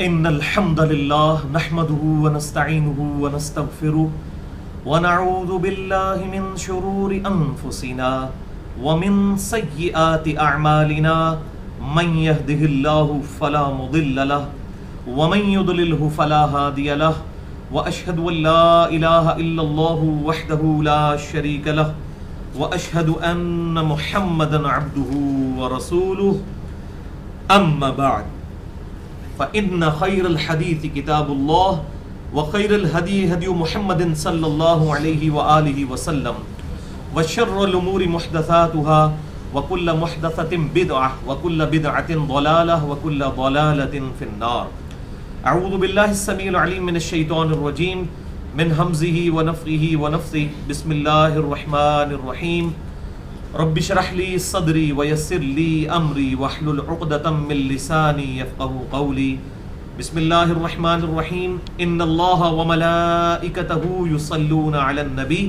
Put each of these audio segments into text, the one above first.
إن الحمد لله نحمده ونستعينه ونستغفره ونعوذ بالله من شرور أنفسنا ومن سيئات أعمالنا من يهده الله فلا مضل له ومن يضلله فلا هادي له وأشهد أن لا إله إلا الله وحده لا شريك له وأشهد أن محمدا عبده ورسوله أما بعد فإن خير الحديث كتاب الله وخير الهدي هدي محمد صلى الله عليه وآله وسلم وشر الأمور محدثاتها وكل محدثة بدعة وكل بدعة ضلالة وكل ضلالة في النار. أعوذ بالله السميع العليم من الشيطان الرجيم من همزه ونفخه ونفثه. بسم الله الرحمن الرحيم. رب اشرح لي صدري ويسر لي امري واحلل عقدة من لساني يفقهوا قولي. بسم الله الرحمن الرحيم. ان الله وملائكته يصلون على النبي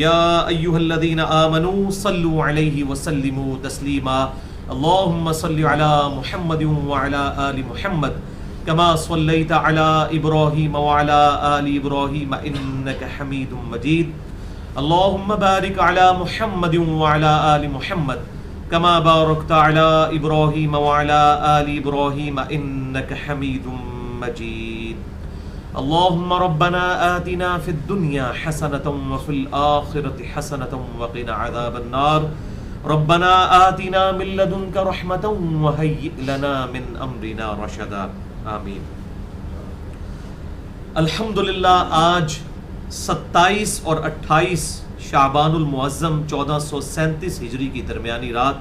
يا ايها الذين آمنوا صلوا عليه وسلموا تسليما. اللهم صل على محمد وعلى آل محمد كما صليت على إبراهيم وعلى آل إبراهيم إنك حميد مجيد. اللهم بارك على محمد وعلى آل محمد كما باركت على إبراهيم وعلى آل إبراهيم إنك حميد مجيد. اللهم ربنا آتنا في الدنيا حسنة وفي الآخرة حسنة وقنا عذاب النار. ربنا آتنا من لدنك رحمة وهيئ لنا من أمرنا رشدا. آمین. الحمدللہ آج 27 اور 28 شعبان المعظم 1437 ہجری کی درمیانی رات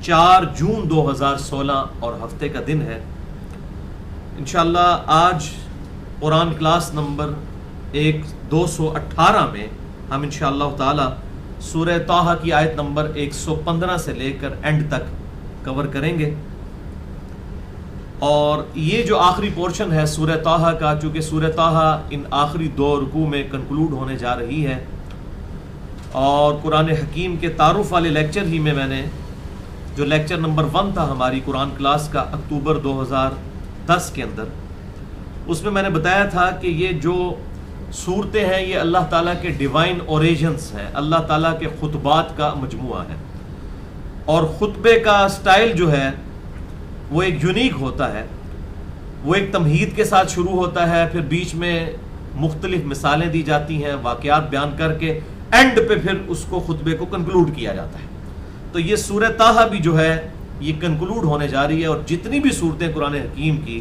4 جون 2016 اور ہفتے کا دن ہے. انشاءاللہ آج قرآن کلاس نمبر 218 میں ہم انشاءاللہ تعالی سورہ طٰہٰ کی آیت نمبر 115 سے لے کر اینڈ تک کور کریں گے. اور یہ جو آخری پورشن ہے سورہ طٰہٰ کا، چونکہ سورہ طٰہٰ ان آخری 2 رکوع میں کنکلوڈ ہونے جا رہی ہے، اور قرآن حکیم کے تعارف والے لیکچر ہی میں نے جو لیکچر نمبر 1 تھا ہماری قرآن کلاس کا اکتوبر 2010 کے اندر، اس میں نے بتایا تھا کہ یہ جو صورتیں ہیں یہ اللہ تعالیٰ کے ڈیوائن اوریجنز ہیں، اللہ تعالیٰ کے خطبات کا مجموعہ ہے. اور خطبے کا سٹائل جو ہے وہ ایک یونیک ہوتا ہے. وہ ایک تمہید کے ساتھ شروع ہوتا ہے، پھر بیچ میں مختلف مثالیں دی جاتی ہیں، واقعات بیان کر کے اینڈ پہ پھر اس کو خطبے کو کنکلوڈ کیا جاتا ہے. تو یہ سورہ طٰہٰ بھی جو ہے یہ کنکلوڈ ہونے جا رہی ہے، اور جتنی بھی صورتیں قرآن حکیم کی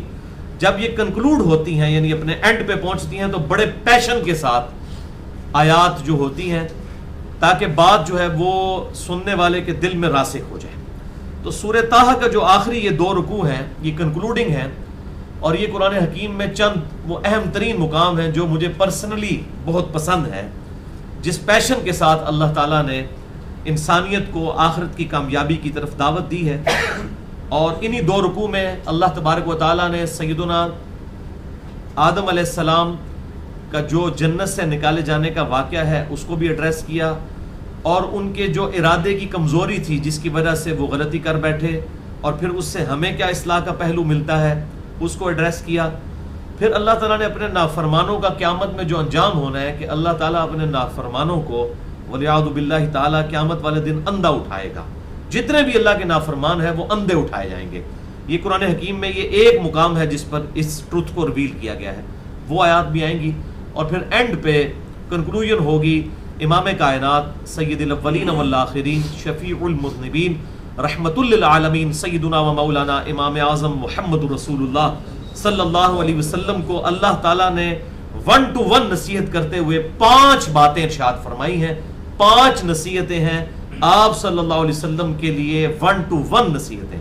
جب یہ کنکلوڈ ہوتی ہیں یعنی اپنے اینڈ پہ پہنچتی ہیں تو بڑے پیشن کے ساتھ آیات جو ہوتی ہیں تاکہ بات جو ہے وہ سننے والے کے دل میں راسخ ہو جائے. تو سورہ طٰہٰ کا جو آخری یہ 2 رکوع ہیں یہ کنکلوڈنگ ہیں، اور یہ قرآن حکیم میں چند وہ اہم ترین مقام ہیں جو مجھے پرسنلی بہت پسند ہے، جس پیشن کے ساتھ اللہ تعالیٰ نے انسانیت کو آخرت کی کامیابی کی طرف دعوت دی ہے. اور انہی 2 رکوع میں اللہ تبارک و تعالیٰ نے سیدنا آدم علیہ السلام کا جو جنت سے نکالے جانے کا واقعہ ہے اس کو بھی ایڈریس کیا، اور ان کے جو ارادے کی کمزوری تھی جس کی وجہ سے وہ غلطی کر بیٹھے، اور پھر اس سے ہمیں کیا اصلاح کا پہلو ملتا ہے اس کو ایڈریس کیا. پھر اللہ تعالیٰ نے اپنے نافرمانوں کا قیامت میں جو انجام ہونا ہے کہ اللہ تعالیٰ اپنے نافرمانوں کو وَلِعَاذُ بِاللَّهِ تعالیٰ قیامت والے دن اندھا اٹھائے گا. جتنے بھی اللہ کے نافرمان ہیں وہ اندھے اٹھائے جائیں گے. یہ قرآن حکیم میں یہ ایک مقام ہے جس پر اس ٹروتھ کو ریویل کیا گیا ہے. وہ آیات بھی آئیں گی، اور پھر اینڈ پہ کنکلوژن ہوگی امام کائنات سید الاولین والآخرین شفیع المذنبین رحمت للعالمین سیدنا و مولانا امام اعظم محمد رسول اللہ صلی اللہ علیہ وسلم کو اللہ تعالیٰ نے 1 to 1 نصیحت کرتے ہوئے 5 باتیں ارشاد فرمائی ہیں. 5 نصیحتیں ہیں آپ صلی اللہ علیہ وسلم کے لیے 1 to 1 نصیحتیں،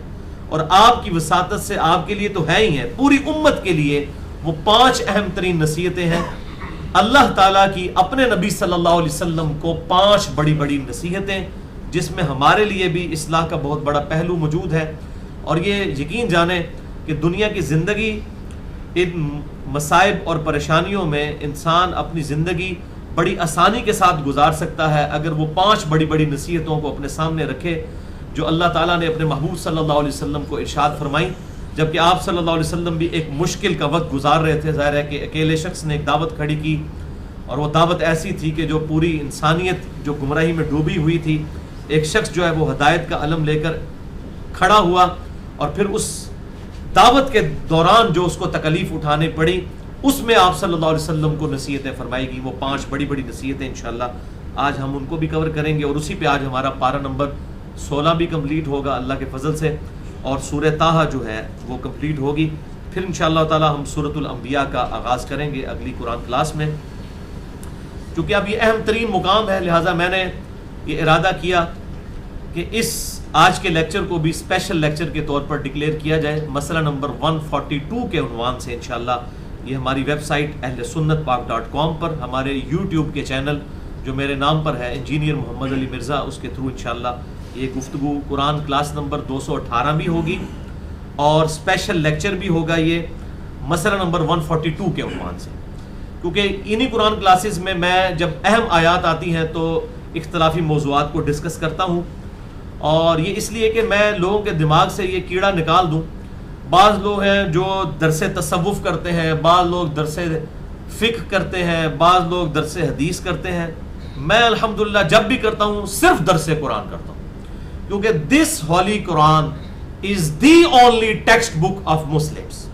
اور آپ کی وساطت سے آپ کے لیے تو ہے ہی ہیں، پوری امت کے لیے وہ 5 اہم ترین نصیحتیں ہیں. اللہ تعالیٰ کی اپنے نبی صلی اللہ علیہ وسلم کو 5 بڑی بڑی نصیحتیں، جس میں ہمارے لیے بھی اصلاح کا بہت بڑا پہلو موجود ہے. اور یہ یقین جانیں کہ دنیا کی زندگی ان مصائب اور پریشانیوں میں انسان اپنی زندگی بڑی آسانی کے ساتھ گزار سکتا ہے اگر وہ 5 بڑی بڑی نصیحتوں کو اپنے سامنے رکھے جو اللہ تعالیٰ نے اپنے محبوب صلی اللہ علیہ وسلم کو ارشاد فرمائی. جبکہ آپ صلی اللہ علیہ وسلم بھی ایک مشکل کا وقت گزار رہے تھے. ظاہر ہے کہ اکیلے شخص نے ایک دعوت کھڑی کی اور وہ دعوت ایسی تھی کہ جو پوری انسانیت جو گمراہی میں ڈوبی ہوئی تھی، ایک شخص جو ہے وہ ہدایت کا علم لے کر کھڑا ہوا، اور پھر اس دعوت کے دوران جو اس کو تکلیف اٹھانے پڑی اس میں آپ صلی اللہ علیہ وسلم کو نصیحتیں فرمائی گئی. وہ 5 بڑی بڑی نصیحتیں انشاءاللہ آج ہم ان کو بھی کور کریں گے، اور اسی پہ آج ہمارا پارہ نمبر 16 بھی کمپلیٹ ہوگا اللہ کے فضل سے، اور سورہ طٰہٰ جو ہے وہ کمپلیٹ ہوگی. پھر انشاءاللہ تعالی ہم سورۃ الانبیاء کا آغاز کریں گے اگلی قرآن کلاس میں. چونکہ اب یہ اہم ترین مقام ہے، لہٰذا میں نے یہ ارادہ کیا کہ اس آج کے لیکچر کو بھی اسپیشل لیکچر کے طور پر ڈکلیئر کیا جائے. مسئلہ نمبر 142 کے عنوان سے انشاءاللہ یہ ہماری ویب سائٹ اہلسنتپاک.com پر، ہمارے یوٹیوب کے چینل جو میرے نام پر ہے انجینئر محمد علی مرزا، اس کے تھرو انشاءاللہ یہ گفتگو قرآن کلاس نمبر 218 بھی ہوگی اور اسپیشل لیکچر بھی ہوگا یہ مسئلہ نمبر 142 کے عنوان سے. کیونکہ انہی قرآن کلاسز میں جب اہم آیات آتی ہیں تو اختلافی موضوعات کو ڈسکس کرتا ہوں، اور یہ اس لیے کہ میں لوگوں کے دماغ سے یہ کیڑا نکال دوں. بعض لوگ ہیں جو درس تصوف کرتے ہیں، بعض لوگ درس فقہ کرتے ہیں، بعض لوگ درس حدیث کرتے ہیں. میں الحمدللہ جب بھی کرتا ہوں صرف درس قرآن کرتا ہوں، کیونکہ this holy Quran is the only text book of Muslims.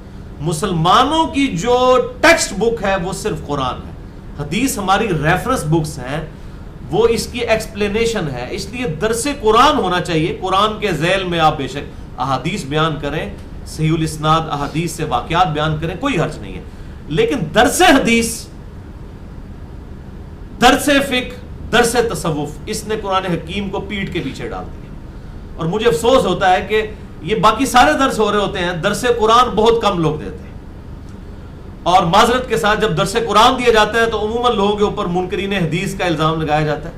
مسلمانوں کی جو ٹیکسٹ بک ہے وہ صرف قرآن ہے. حدیث ہماری ریفرنس بکس ہیں، وہ اس کی ایکسپلینیشن ہے. اس لیے درس قرآن ہونا چاہیے. قرآن کے ذیل میں آپ بے شک احادیث بیان کریں، صحیح الاسناد احادیث سے واقعات بیان کریں، کوئی حرج نہیں ہے. لیکن درس حدیث، درس فقہ، درس تصوف، اس نے قرآن حکیم کو پیٹھ کے پیچھے ڈال دیا. اور مجھے افسوس ہوتا ہے کہ یہ باقی سارے درس ہو رہے ہوتے ہیں، درس قرآن بہت کم لوگ دیتے ہیں. اور معذرت کے ساتھ جب درس قرآن دیا جاتا ہے تو عموماً لوگوں کے اوپر منکرین حدیث کا الزام لگایا جاتا ہے،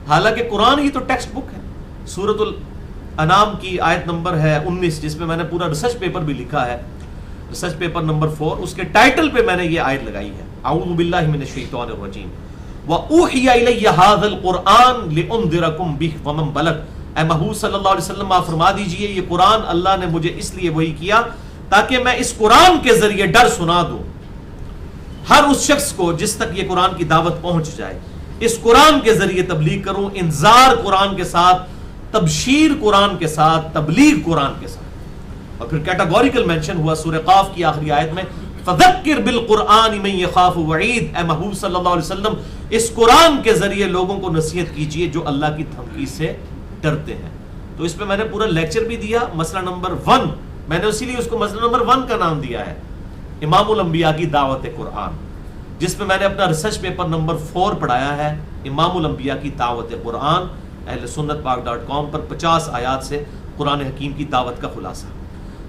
حالانکہ قرآن ہی تو ٹیکسٹ بک ہے. سورۃ الانعام کی آیت نمبر ہے 19، جس میں نے پورا ریسرچ پیپر بھی لکھا ہے، ریسرچ پیپر نمبر 4. اس کے ٹائٹل پہ میں نے یہ آیت لگائی ہے، اعوذ باللہ من الشیطان الرجیم وَأُوحِيَ إِلَيَّ هَذَا الْقُرْآنُ لِأُنذِرَكُم بِهِ وَمَن بَلَغَ. اے محبوب صلی اللہ علیہ وسلم آپ فرما دیجئے یہ قرآن اللہ نے مجھے اس لیے وحی کیا تاکہ میں اس قرآن کے ذریعے ڈر سنا دوں ہر اس شخص کو جس تک یہ قرآن کی دعوت پہنچ جائے. اس قرآن کے ذریعے تبلیغ کروں، انذار قرآن کے ساتھ، تبشیر قرآن کے ساتھ، تبلیغ قرآن کے ساتھ. اور پھر کیٹاگوریکل مینشن ہوا سورہ قاف کی آخری آیت میں، فذکر بالقرآن من یخاف وعید. اے محبوب صلی اللہ علیہ وسلم اس قرآن کے ذریعے لوگوں کو نصیحت کیجئے جو اللہ کی دھمکی سے ڈرتے ہیں. تو اس پہ میں نے پورا لیکچر بھی دیا. مسئلہ نمبر 1 میں نے اسی لیے اس کو مسئلہ نمبر 1 کا نام دیا ہے، امام الانبیاء کی دعوت قرآن، جس میں نے اپنا ریسرچ پیپر نمبر 4 پڑھایا ہے، امام الانبیاء کی دعوت قرآن، اہل سنت پاک.com پر 50 آیات سے قرآن حکیم کی دعوت کا خلاصہ.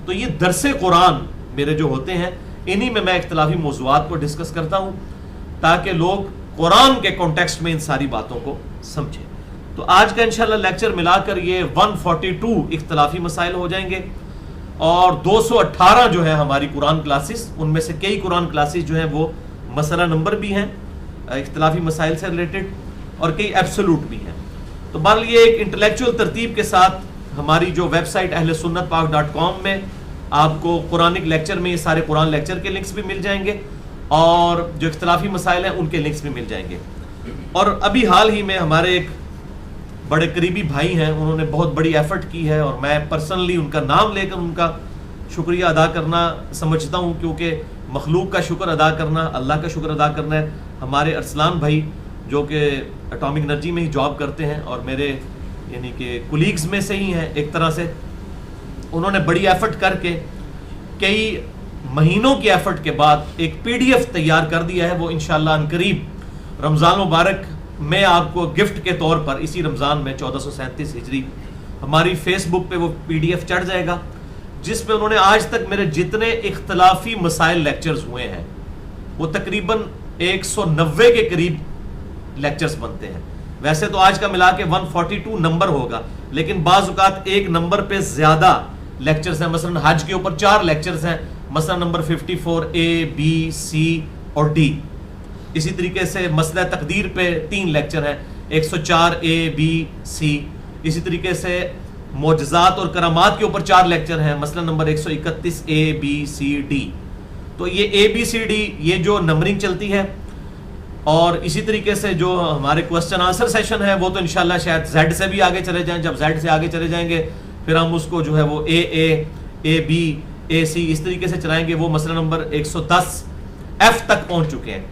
تو یہ درس قرآن میرے جو ہوتے ہیں انہی میں اختلافی موضوعات کو ڈسکس کرتا ہوں تاکہ لوگ قرآن کے کانٹیکسٹ میں ان ساری باتوں کو سمجھیں. تو آج کا انشاءاللہ لیکچر ملا کر یہ 142 اختلافی مسائل ہو جائیں گے، اور 218 جو ہے ہماری قرآن کلاسز، ان میں سے کئی قرآن کلاسز جو ہیں وہ مسئلہ نمبر بھی ہیں اختلافی مسائل سے ریلیٹڈ، اور کئی ایبسولوٹ بھی ہیں. تو بہرحال یہ ایک انٹلیکچوئل ترتیب کے ساتھ ہماری جو ویب سائٹ اہل سنت پاک.com میں آپ کو قرآنک لیکچر میں یہ سارے قرآن لیکچر کے لنکس بھی مل جائیں گے، اور جو اختلافی مسائل ہیں ان کے لنکس بھی مل جائیں گے. اور ابھی حال ہی میں ہمارے ایک بڑے قریبی بھائی ہیں، انہوں نے بہت بڑی ایفرٹ کی ہے، اور میں پرسنلی ان کا نام لے کر ان کا شکریہ ادا کرنا سمجھتا ہوں، کیونکہ مخلوق کا شکر ادا کرنا اللہ کا شکر ادا کرنا ہے. ہمارے ارسلان بھائی جو کہ اٹامک انرجی میں ہی جاب کرتے ہیں اور میرے یعنی کہ کولیگز میں سے ہی ہیں ایک طرح سے، انہوں نے بڑی ایفرٹ کر کے کئی مہینوں کی ایفرٹ کے بعد ایک PDF تیار کر دیا ہے. وہ انشاءاللہ عنقریب رمضان مبارک میں آپ کو گفٹ کے طور پر اسی رمضان میں 1437 ہجری ہماری فیس بک پہ وہ PDF چڑھ جائے گا، جس میں انہوں نے آج تک میرے جتنے اختلافی مسائل لیکچرز ہوئے ہیں وہ تقریباً 190 کے قریب لیکچرز بنتے ہیں. ویسے تو آج کا ملا کے 142 نمبر ہوگا، لیکن بعض اوقات ایک نمبر پہ زیادہ لیکچرز ہیں. مثلا حج کے اوپر 4 لیکچرز ہیں، مثلا نمبر 54 A B C اور D. اسی طریقے سے مسئلہ تقدیر پہ 3 لیکچر ہیں، 104 A B C. اسی طریقے سے معجزات اور کرامات کے اوپر 4 لیکچر ہیں، مثلا نمبر 131 ABCD. تو یہ ABCD یہ جو نمبرنگ چلتی ہے، اور اسی طریقے سے جو ہمارے کوسچن آنسر سیشن ہے وہ تو انشاءاللہ شاید Z سے بھی آگے چلے جائیں. جب Z سے آگے چلے جائیں گے پھر ہم اس کو جو ہے وہ AA AB AC اس طریقے سے چلائیں گے. وہ مسئلہ نمبر 110 F تک پہنچ چکے ہیں.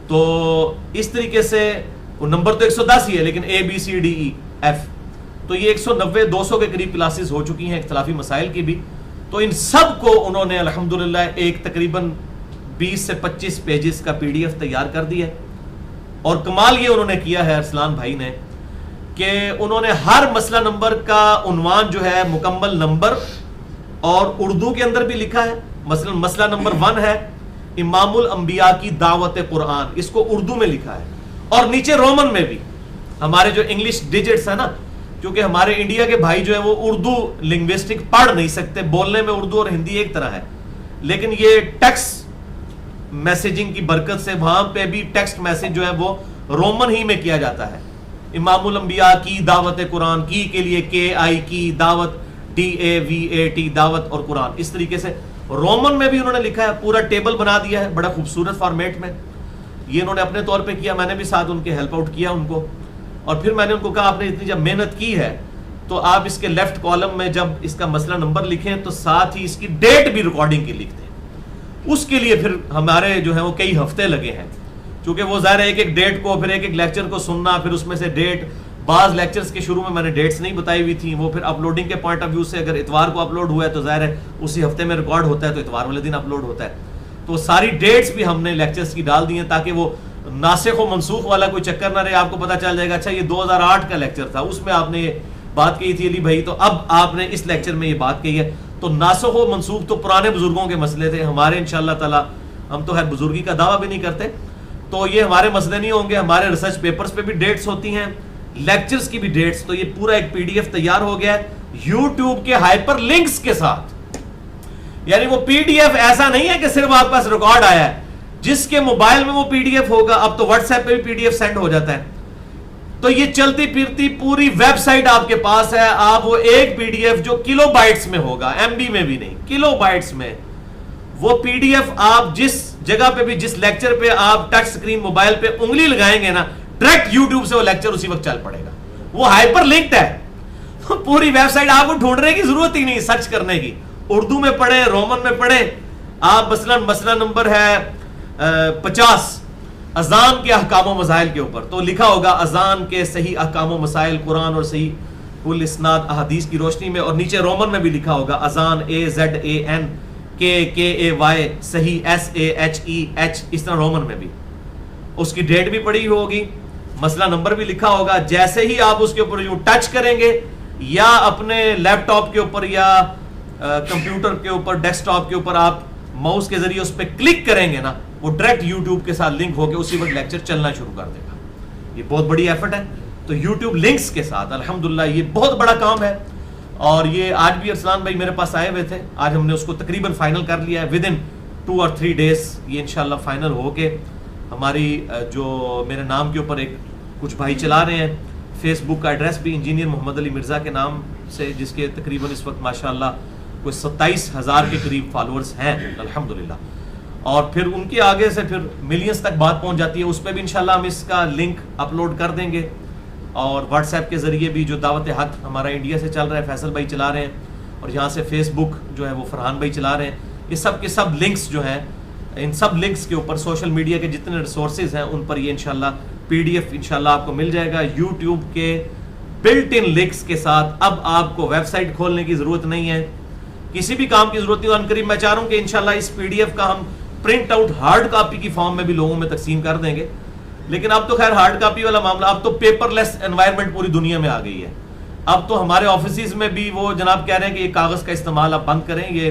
تو اس طریقے سے وہ نمبر تو 110 ہی ہے لیکن ABCDEF تو یہ 190 200 کے قریب کلاسز ہو چکی ہیں اختلافی مسائل کی بھی. تو ان سب کو انہوں نے الحمدللہ ایک تقریباً 20 سے 25 پیجز کا PDF تیار کر دیا ہے. اور کمال یہ انہوں نے کیا ہے ارسلان بھائی نے کہ انہوں نے ہر مسئلہ نمبر کا عنوان جو ہے مکمل نمبر اور اردو کے اندر بھی لکھا ہے. مثلا مسئلہ نمبر 1 ہے امام الانبیاء کی دعوت قرآن، اس کو اردو میں لکھا ہے، اور نیچے رومن میں بھی. ہمارے جو انگلش ڈیجٹس ہیں نا، کیونکہ ہمارے انڈیا کے بھائی جو ہیں وہ اردو لنگوسٹک پڑھ نہیں سکتے، بولنے میں اردو اور ہندی ایک طرح ہے، لیکن یہ ٹیکسٹ میسیجنگ کی برکت سے وہاں پہ بھی ٹیکسٹ میسیج جو ہے وہ رومن ہی میں کیا جاتا ہے. امام الانبیاء کی دعوت قرآن، کی کے لیے KI کی دعوت، DAVAT دعوت اور قرآن، اس طریقے سے رومن میں بھی انہوں نے لکھا ہے. پورا ٹیبل بنا دیا ہے بڑا خوبصورت فارمیٹ میں. یہ انہوں نے اپنے طور پہ کیا، میں نے بھی ساتھ ان کے ہیلپ آؤٹ کیا ان کو. اور پھر میں نے ان کو کہا آپ نے اتنی جب محنت کی ہے تو آپ اس کے لیفٹ کالم میں جب اس کا مسئلہ نمبر لکھیں تو ساتھ ہی اس کی ڈیٹ بھی ریکارڈنگ کی لکھ دیں. اس کے لیے پھر ہمارے جو ہیں وہ کئی ہفتے لگے ہیں، چونکہ وہ ظاہر ہے ایک ایک ڈیٹ کو پھر ایک ایک لیکچر کو سننا، پھر اس میں سے ڈیٹ، بعض لیکچرز کے شروع میں نے ڈیٹس نہیں بتائی ہوئی تھیں، وہ پھر اپلوڈنگ کے پوائنٹ آف ویو سے اگر اتوار کو اپلوڈ ہوا ہے تو ظاہر ہے اسی ہفتے میں ریکارڈ ہوتا ہے تو اتوار والے دن اپلوڈ ہوتا ہے. تو ساری ڈیٹس بھی ہم نے لیکچرز کی ڈال دی ہیں تاکہ وہ ناسخ و منسوخ والا کوئی چکر نہ رہے. آپ کو پتہ چل جائے گا اچھا یہ 2008 کا لیکچر تھا، اس میں آپ نے یہ بات کہی تھی علی بھائی، تو اب آپ نے اس لیکچر میں یہ بات کہی ہے. تو ناسخ و منسوخ تو پرانے بزرگوں کے مسئلے تھے، ہمارے انشاءاللہ تعالی ہم تو خیر بزرگی کا دعویٰ بھی نہیں کرتے تو یہ ہمارے مسئلے نہیں ہوں گے. ہمارے ریسرچ پیپرز پہ بھی ڈیٹس ہوتی ہیں، لیکچرز کی بھی ڈیٹس. تو یہ پورا ایک PDF تیار ہو گیا ہے YouTube کے ہائپر لنکس کے ساتھ. یعنی وہ PDF ایسا نہیں ہے کہ صرف آپ پاس ریکارڈ آیا ہے، جس کے موبائل میں وہ PDF ہوگا. اب تو واٹس ایپ پہ بھی PDF سینڈ ہو جاتا ہے. تو یہ چلتی پھرتی پوری ویب سائٹ آپ کے پاس ہے. آپ وہ ایک PDF جو کلو بائٹس میں ہوگا، MB میں بھی نہیں، کلو بائٹس میں، وہ PDF آپ جس جگہ پہ بھی جس لیکچر پہ آپ ٹچ سکرین موبائل پہ انگلی لگائیں گے نا، ڈائریکٹ YouTube سے وہ لیکچر اسی وقت چل پڑے گا. وہ ہائپر لنکڈ ہے. پوری ویب سائٹ آپ کو ڈھونڈنے کی ضرورت ہی نہیں، سرچ کرنے کی. اردو میں پڑھیں، رومن میں پڑھیں. آپ مسئلہ نمبر ہے 50 اذان کے احکام و مسائل کے اوپر، تو لکھا ہوگا اذان کے صحیح احکام و مسائل قرآن اور صحیح کل اسناد احادیث کی روشنی میں. اور نیچے رومن میں بھی لکھا ہوگا اذان AZAN KAY صحیح SAHEH، اس طرح رومن میں بھی. اس کی ڈیٹ بھی پڑی ہوگی، مسئلہ نمبر بھی لکھا ہوگا. جیسے ہی آپ اس کے اوپر یوں ٹچ کریں گے یا اپنے لیپ ٹاپ کے اوپر یا کمپیوٹر کے اوپر ڈیسک ٹاپ کے اوپر آپ ماؤس کے ذریعے اس پہ کلک کریں گے نا، وہ ڈائریکٹ YouTube کے ساتھ لنک ہو کے اسی وقت لیکچر چلنا شروع کر دے گا. یہ بہت بڑی ایفرٹ ہے. تو YouTube لنکس کے ساتھ الحمدللہ یہ بہت بڑا کام ہے. اور یہ آج بھی ارسلان بھائی میرے پاس آئے ہوئے تھے، آج ہم نے اس کو تقریباً فائنل کر لیا ہے. ودن 2 اور 3 days یہ انشاءاللہ فائنل ہو کے ہماری جو میرے نام کے اوپر ایک کچھ بھائی چلا رہے ہیں فیس بک کا ایڈریس بھی انجینئر محمد علی مرزا کے نام سے، جس کے تقریباً اس وقت ماشاءاللہ کوئی 27,000 کے قریب فالورز ہیں الحمدللہ. اور پھر ان کے آگے سے پھر ملینز تک بات پہنچ جاتی ہے. اس پہ بھی انشاءاللہ ہم اس کا لنک اپلوڈ کر دیں گے. اور واٹس ایپ کے ذریعے بھی جو دعوت حق ہمارا انڈیا سے چل رہا ہے فیصل بھائی چلا رہے ہیں، اور یہاں سے فیس بک جو ہے وہ فرحان بھائی چلا رہے ہیں. یہ سب کے سب لنکس جو ہیں، ان سب لنکس کے اوپر سوشل میڈیا کے جتنے ریسورسز ہیں ان پر یہ انشاءاللہ PDF انشاءاللہ آپ کو مل جائے گا. YouTube کے بلٹ ان لنکس کے ساتھ اب آپ کو ویب سائٹ کھولنے کی ضرورت نہیں ہے، کسی بھی کام کی ضرورت نہیں. ان قریب میں چاہ رہا ہوں کہ انشاءاللہ اس PDF کا ہم پرنٹ آؤٹ ہارڈ کاپی کی فارم میں بھی لوگوں میں تقسیم کر دیں گے. لیکن اب تو خیر ہارڈ کاپی والا معاملہ، اب تو پیپر لیس انوائرمنٹ پوری دنیا میں آ گئی ہے. اب تو ہمارے آفیسز میں بھی وہ جناب کہہ رہے ہیں کہ یہ کاغذ کا استعمال آپ بند کریں، یہ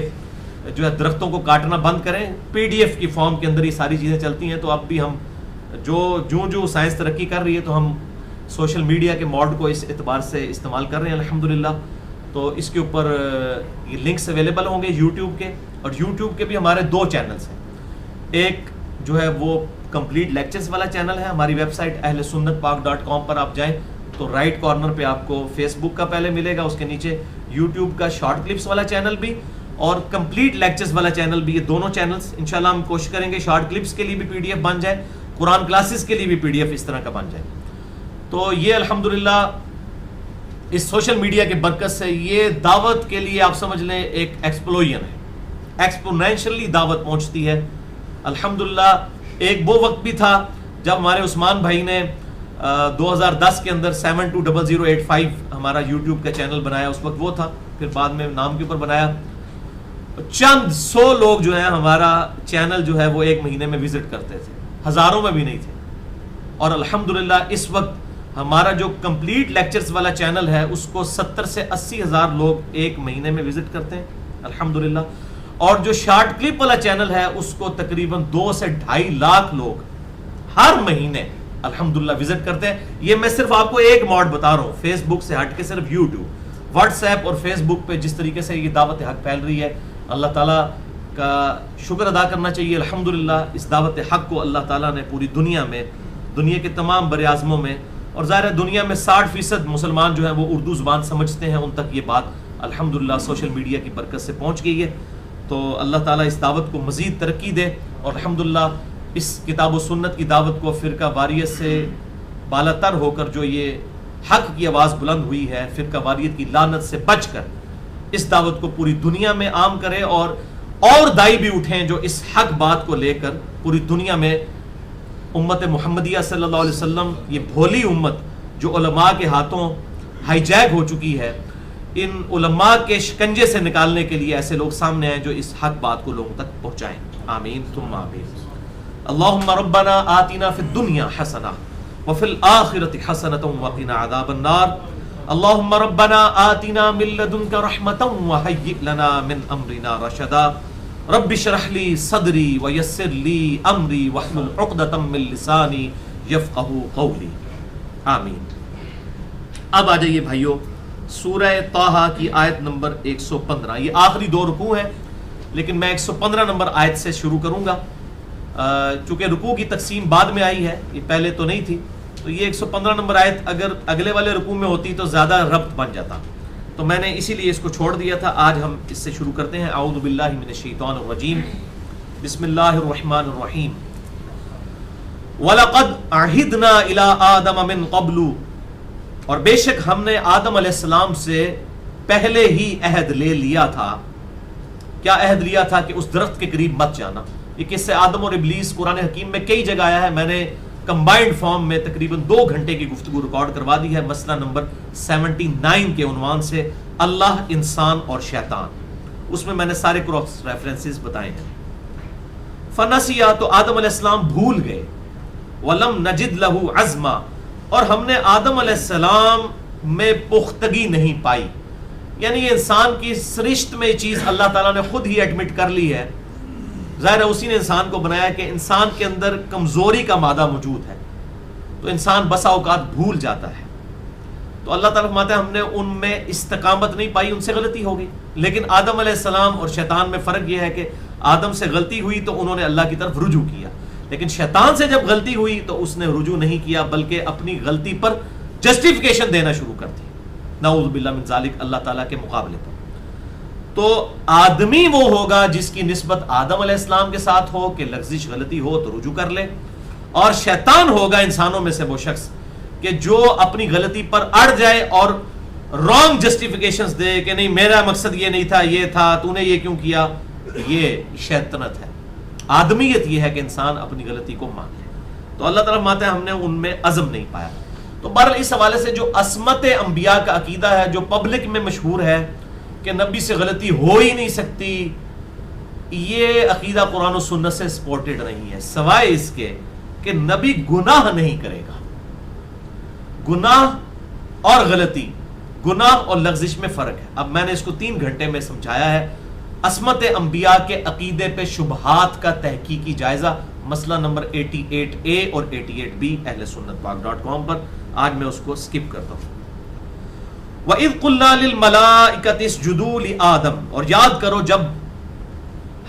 جو ہے درختوں کو کاٹنا بند کریں، PDF کی فارم کے اندر یہ ساری چیزیں چلتی ہیں. تو اب بھی ہم جو سائنس ترقی کر رہی ہے تو ہم سوشل میڈیا کے موڈ کو اس اعتبار سے استعمال کر رہے ہیں الحمدللہ. تو اس کے اوپر یہ لنکس اویلیبل ہوں گے YouTube کے. اور YouTube کے بھی ہمارے 2 چینلز ہیں. ایک جو ہے وہ کمپلیٹ لیکچرز والا چینل ہے، ہماری ویب سائٹ اہلسنتپاک.com پر آپ جائیں تو رائٹ کارنر پہ آپ کو فیس بک کا پہلے ملے گا، اس کے نیچے یوٹیوب کا شارٹ کلپس والا چینل بھی اور کمپلیٹ لیکچرز والا چینل بھی. یہ دونوں چینلز انشاءاللہ ہم کوشش کریں گے شارٹ کلپس کے لیے بھی پی ڈی ایف بن جائے، قرآن کلاسز کے لیے بھی پی ڈی ایف اس طرح کا بن جائے. تو یہ الحمدللہ اس سوشل میڈیا کے برکت سے یہ دعوت کے لیے آپ سمجھ لیں ایک ایکسپلوژن ہے، ایکسپونینشلی دعوت پہنچتی ہے. الحمدللہ ایک وہ وقت بھی تھا جب ہمارے عثمان بھائی نے 2010 کے اندر 720085 ہمارا یوٹیوب کا چینل بنایا، اس وقت وہ تھا، پھر بعد میں نام کے اوپر بنایا. چند 100 لوگ جو ہیں ہمارا چینل جو ہے وہ ایک مہینے میں وزٹ کرتے تھے، ہزاروں میں بھی نہیں تھے. اور الحمدللہ اس وقت ہمارا جو کمپلیٹ لیکچرز والا چینل ہے اس کو 70 سے 80 ہزار لوگ ایک مہینے میں وزٹ کرتے ہیں الحمدللہ. اور جو شارٹ کلپ والا چینل ہے اس کو تقریباً 2 سے 2.5 لاکھ لوگ ہر مہینے الحمدللہ وزٹ کرتے ہیں. یہ میں صرف آپ کو ایک موڈ بتا رہا ہوں فیس بک سے ہٹ کے، صرف یوٹیوب، واٹس ایپ اور فیس بک پہ جس طریقے سے یہ دعوت حق پھیل رہی ہے، اللہ تعالیٰ کا شکر ادا کرنا چاہیے. الحمدللہ اس دعوت حق کو اللہ تعالیٰ نے پوری دنیا میں، دنیا کے تمام بر اعظموں میں، اور ظاہر ہے دنیا میں 60% مسلمان جو ہیں وہ اردو زبان سمجھتے ہیں، ان تک یہ بات الحمدللہ سوشل میڈیا کی برکت سے پہنچ گئی ہے. تو اللہ تعالیٰ اس دعوت کو مزید ترقی دے، اور الحمدللہ اس کتاب و سنت کی دعوت کو فرقہ واریت سے بالا تر ہو کر جو یہ حق کی آواز بلند ہوئی ہے، فرقہ واریت کی لعنت سے بچ کر اس دعوت کو پوری دنیا میں عام کرے، اور دائی بھی اٹھیں جو اس حق بات کو لے کر پوری دنیا میں امت محمدیہ صلی اللہ علیہ وسلم، یہ بھولی امت جو علماء کے ہاتھوں ہائی جیک ہو چکی ہے، ان علماء کے شکنجے سے نکالنے کے لیے ایسے لوگ سامنے آئیں جو اس حق بات کو لوگوں تک پہنچائیں. آمین ثم آمین. اللہم ربنا آتنا فی الدنیا حسنہ وفی الآخرۃ حسنۃ وقنا عذاب النار. اللہم ربنا آتنا من لدنک رحمۃ وہیئ لنا من امرنا رشدا. رب اشرح لی صدری ویسر لی امری واحلل عقدۃ من لسانی یفقہوا قولی. آمین. اب آ جائیے بھائیو سورہ طٰہٰ کی آیت نمبر 115. یہ آخری 2 رکوع ہیں لیکن میں 115 نمبر آیت سے شروع کروں گا. چونکہ رکوع کی تقسیم بعد میں آئی ہے، یہ پہلے تو نہیں تھی، تو یہ 115 نمبر آیت اگر اگلے والے رکوع میں ہوتی تو زیادہ ربط بن جاتا، تو میں نے اسی لیے اس کو چھوڑ دیا تھا. آج ہم اس سے شروع کرتے ہیں. اعوذ باللہ من الشیطان الرجیم، بسم اللہ الرحمن الرحیم. وَلَقَدْ عَهِدْنَا إِلَىٰ آدَمَ مِن قَبْلُ، اور بے شک ہم نے آدم علیہ السلام سے پہلے ہی عہد لے لیا تھا. کیا عہد لیا تھا؟ کہ اس درخت کے قریب مت جانا. یہ قصے آدم اور ابلیس قرآن حکیم میں کئی جگہ آیا ہے. میں نے کمبائنڈ فارم میں تقریباً 2 گھنٹے کی گفتگو ریکارڈ کروا دی ہے، مسئلہ نمبر 79 کے عنوان سے اللہ، انسان اور شیطان. اس میں نے سارے کراس ریفرنسز بتائے ہیں. فنسیا، تو آدم علیہ السلام بھول گئے. ولم نجد لہ عزما، اور ہم نے آدم علیہ السلام میں پختگی نہیں پائی. یعنی یہ انسان کی سرشت میں یہ چیز اللہ تعالیٰ نے خود ہی ایڈمٹ کر لی ہے. ظاہر ہے اسی نے انسان کو بنایا کہ انسان کے اندر کمزوری کا مادہ موجود ہے، تو انسان بسا اوقات بھول جاتا ہے. تو اللہ تعالیٰ فرماتا ہے ہم نے ان میں استقامت نہیں پائی، ان سے غلطی ہو گئی. لیکن آدم علیہ السلام اور شیطان میں فرق یہ ہے کہ آدم سے غلطی ہوئی تو انہوں نے اللہ کی طرف رجوع کیا، لیکن شیطان سے جب غلطی ہوئی تو اس نے رجوع نہیں کیا بلکہ اپنی غلطی پر جسٹیفیکیشن دینا شروع کر دی. نعوذ باللہ من ذالک، اللہ تعالیٰ کے مقابلے پر. تو آدمی وہ ہوگا جس کی نسبت آدم علیہ السلام کے ساتھ ہو کہ لغزش غلطی ہو تو رجوع کر لے، اور شیطان ہوگا انسانوں میں سے وہ شخص کہ جو اپنی غلطی پر اڑ جائے اور رانگ جسٹیفیکیشنز دے کہ نہیں میرا مقصد یہ نہیں تھا، یہ تھا، تو نے یہ کیوں کیا. یہ شیطنت ہے. آدمیت یہ ہے کہ انسان اپنی غلطی کو مان لے. تو اللہ تعالیٰ فرماتا ہے ہم نے ان میں عزم نہیں پایا. تو بہرحال اس حوالے سے جو عصمت انبیاء کا عقیدہ ہے جو پبلک میں مشہور ہے کہ نبی سے غلطی ہو ہی نہیں سکتی، یہ عقیدہ قرآن و سنت سے سپورٹڈ نہیں ہے، سوائے اس کے کہ نبی گناہ نہیں کرے گا. گناہ اور غلطی، گناہ اور لغزش میں فرق ہے. اب میں نے اس کو 3 گھنٹے میں سمجھایا ہے. عصمت انبیاء کے عقیدے پہ شبہات کا تحقیقی جائزہ، مسئلہ نمبر 88A اور 88B اہل سنت پاک.com پر. آج میں اس کو سکپ کرتا ہوں. وَإِذْ قُلْنَا لِلْمَلَائِكَةِ اسْجُدُوا لِآدَمَ، اور یاد کرو جب